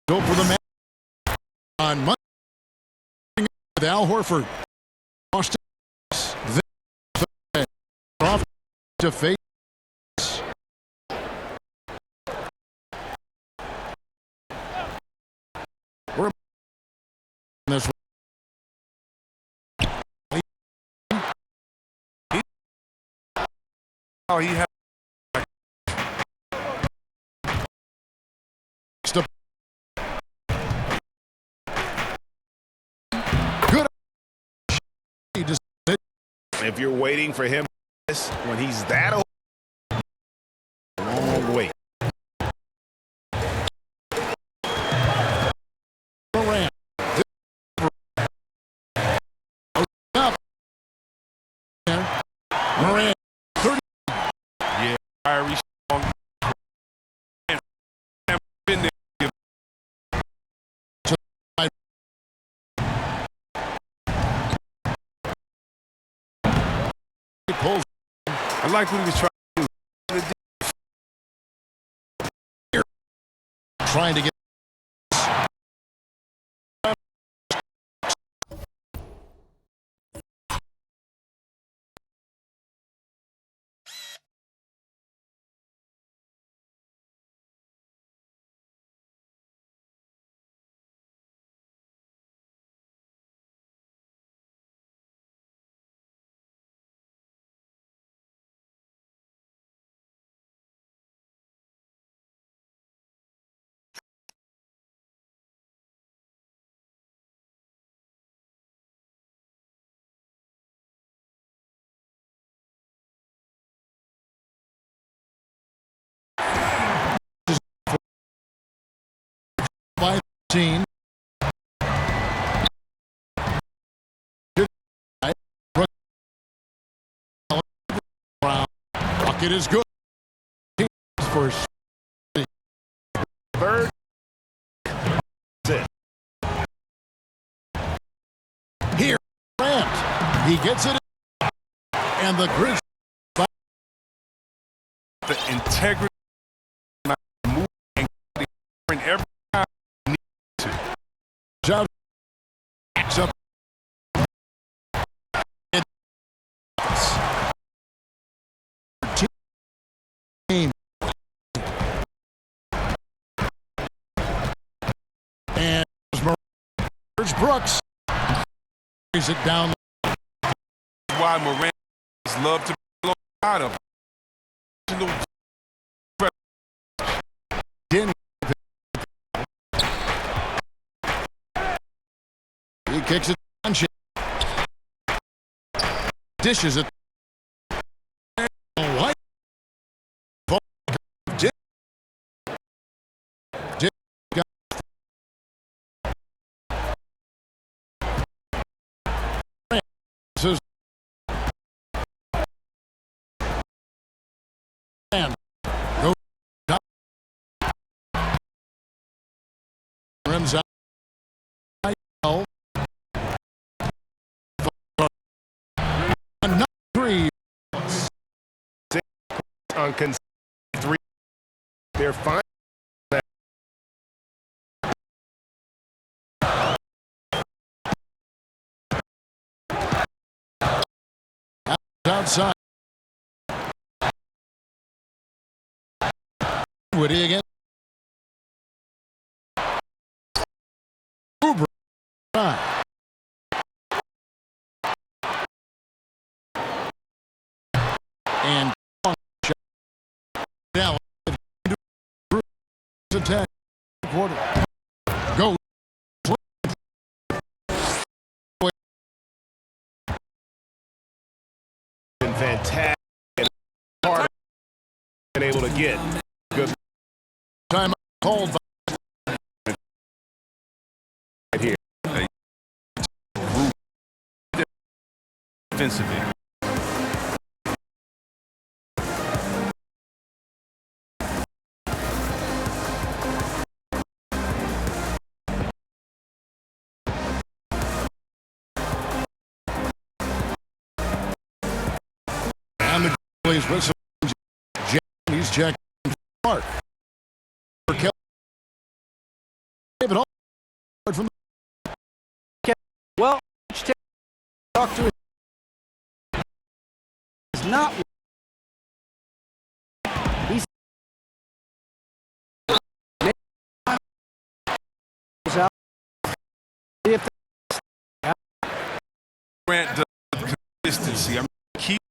go for the man on Monday with Al Horford. Austin off to face. We're this Oh, he had good. If you're waiting for him when he's that old, long wait. Morant. Morant. 30. yeah, Kyrie strong. Been there. Pulls. I like what he was trying to do. Trying to get. By team. Bucket is good. First. Third. Here, Grant. He gets it. And the Grizzlies. The integrity, moving, every time you need to. Job. Team. And Brooks. Is it down? Why Morant love to blow out of. He kicks it. Dishes it. White. Rims out. Another three. On three. They're fine. Outside. Woody again. Uber. And now attack quarter. Go. Been fantastic. Hard been able to get good Time called right here. Defensively. and the Grizzlies with some He's checking Mark. David from the well, talk to is not. He's out. If Grant the consistency. I mean, keep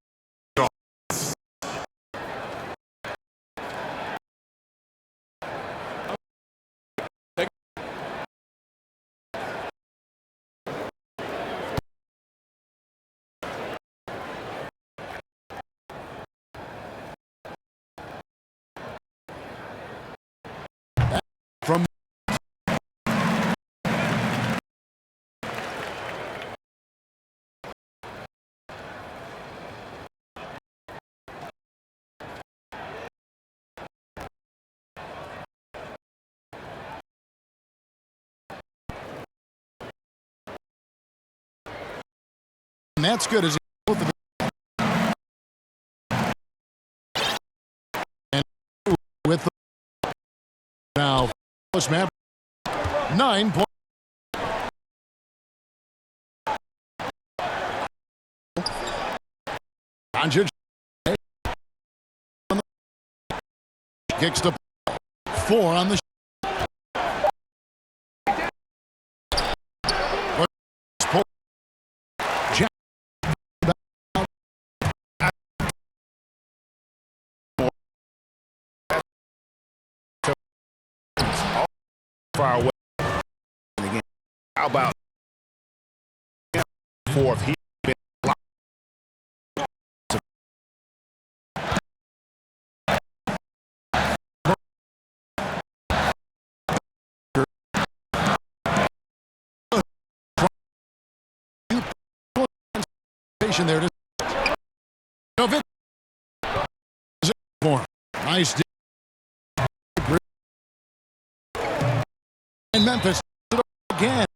from and that's good as both of and with the now Mavericks 9 points. Doncic kicks the 4 on the far away. Again, how about fourth? He been there to nice and Memphis again.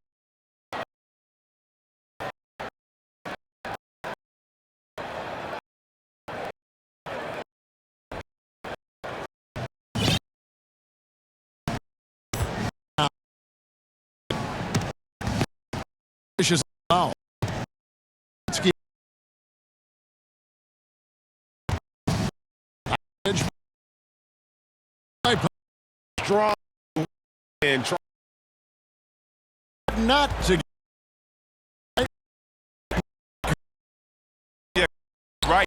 Vicious foul. strong and try not to right.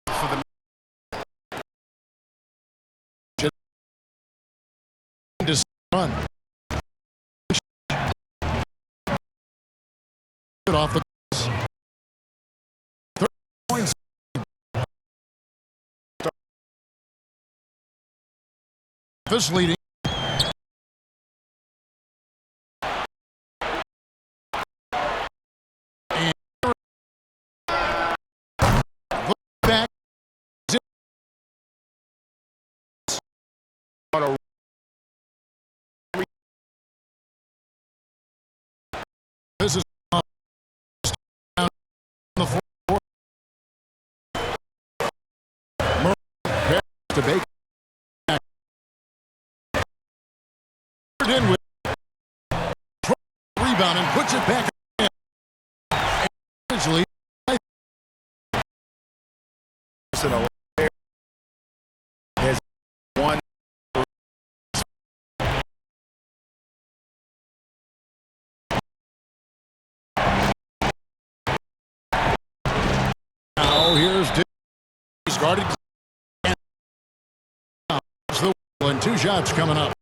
For the run. Off the 30 points. This leading. And back on a to Baker. In with rebound and puts it back in. Grizzlies has one. Now here's He's guarded. And 2 shots coming up.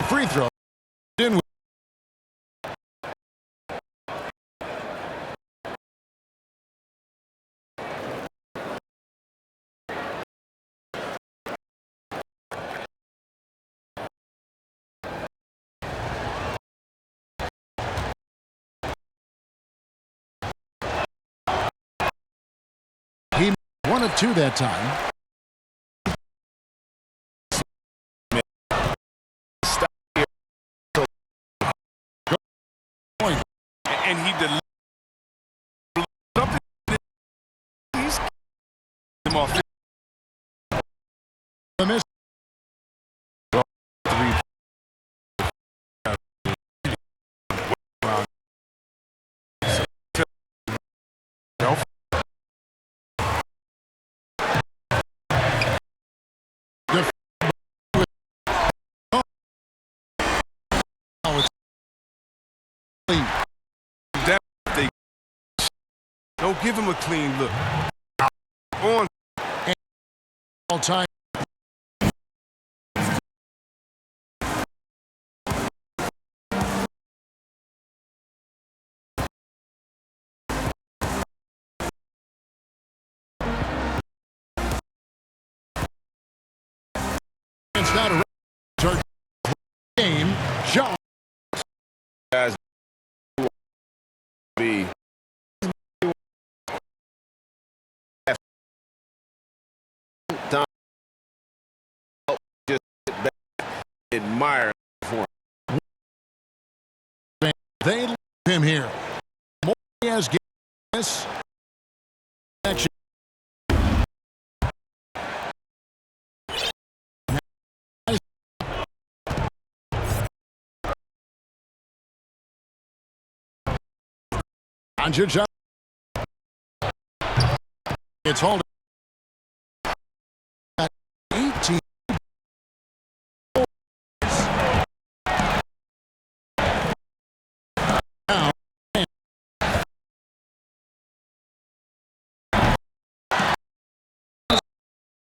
Free throw. In with he 1 of 2 that time. And he delivered something. He's him off. The miss. Don't give him a clean look. On All time. It's not a return game. Shaw. Guys, be just admire for him. They love him here. More he has given this action. It's holding at 18. Now,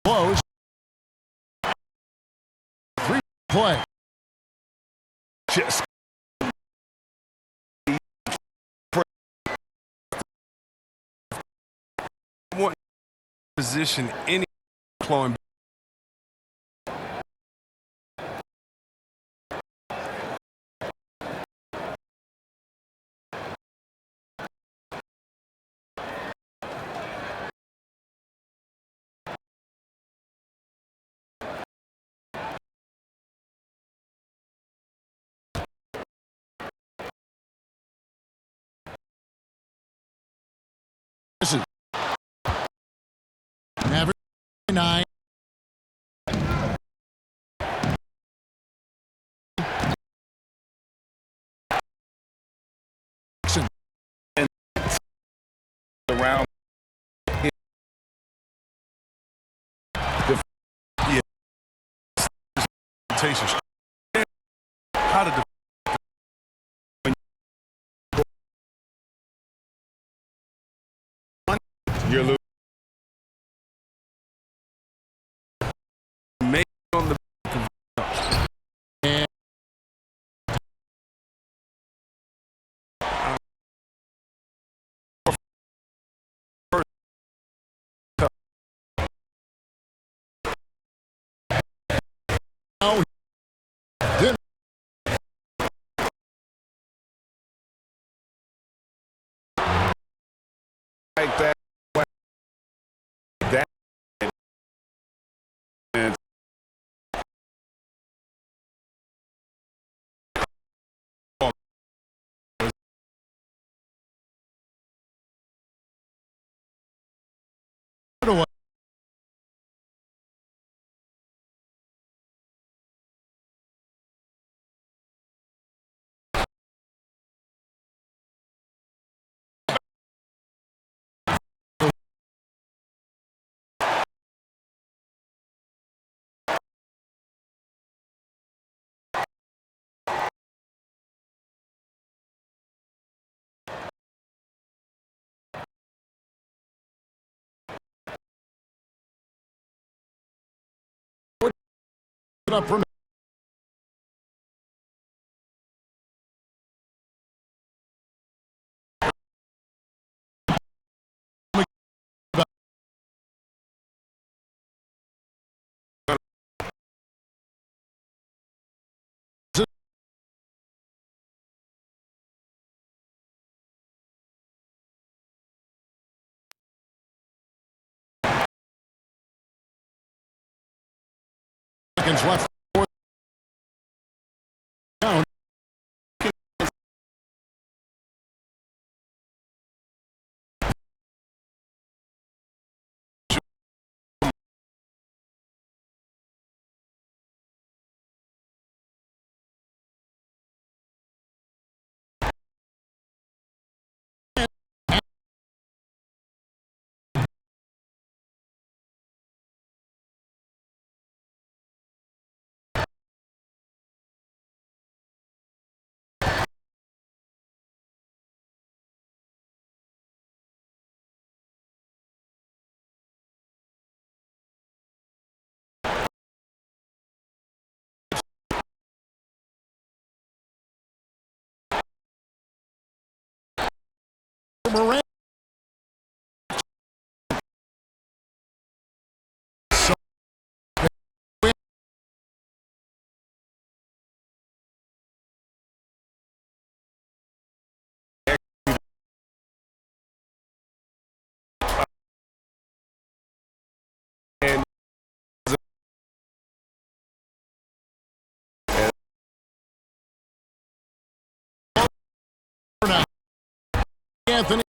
close. 3 play. just position any clawing. This is Mavericks 9. around. How to You're losing. make on the Now, didn't like that. Up from seconds left. Down. Moran. Anthony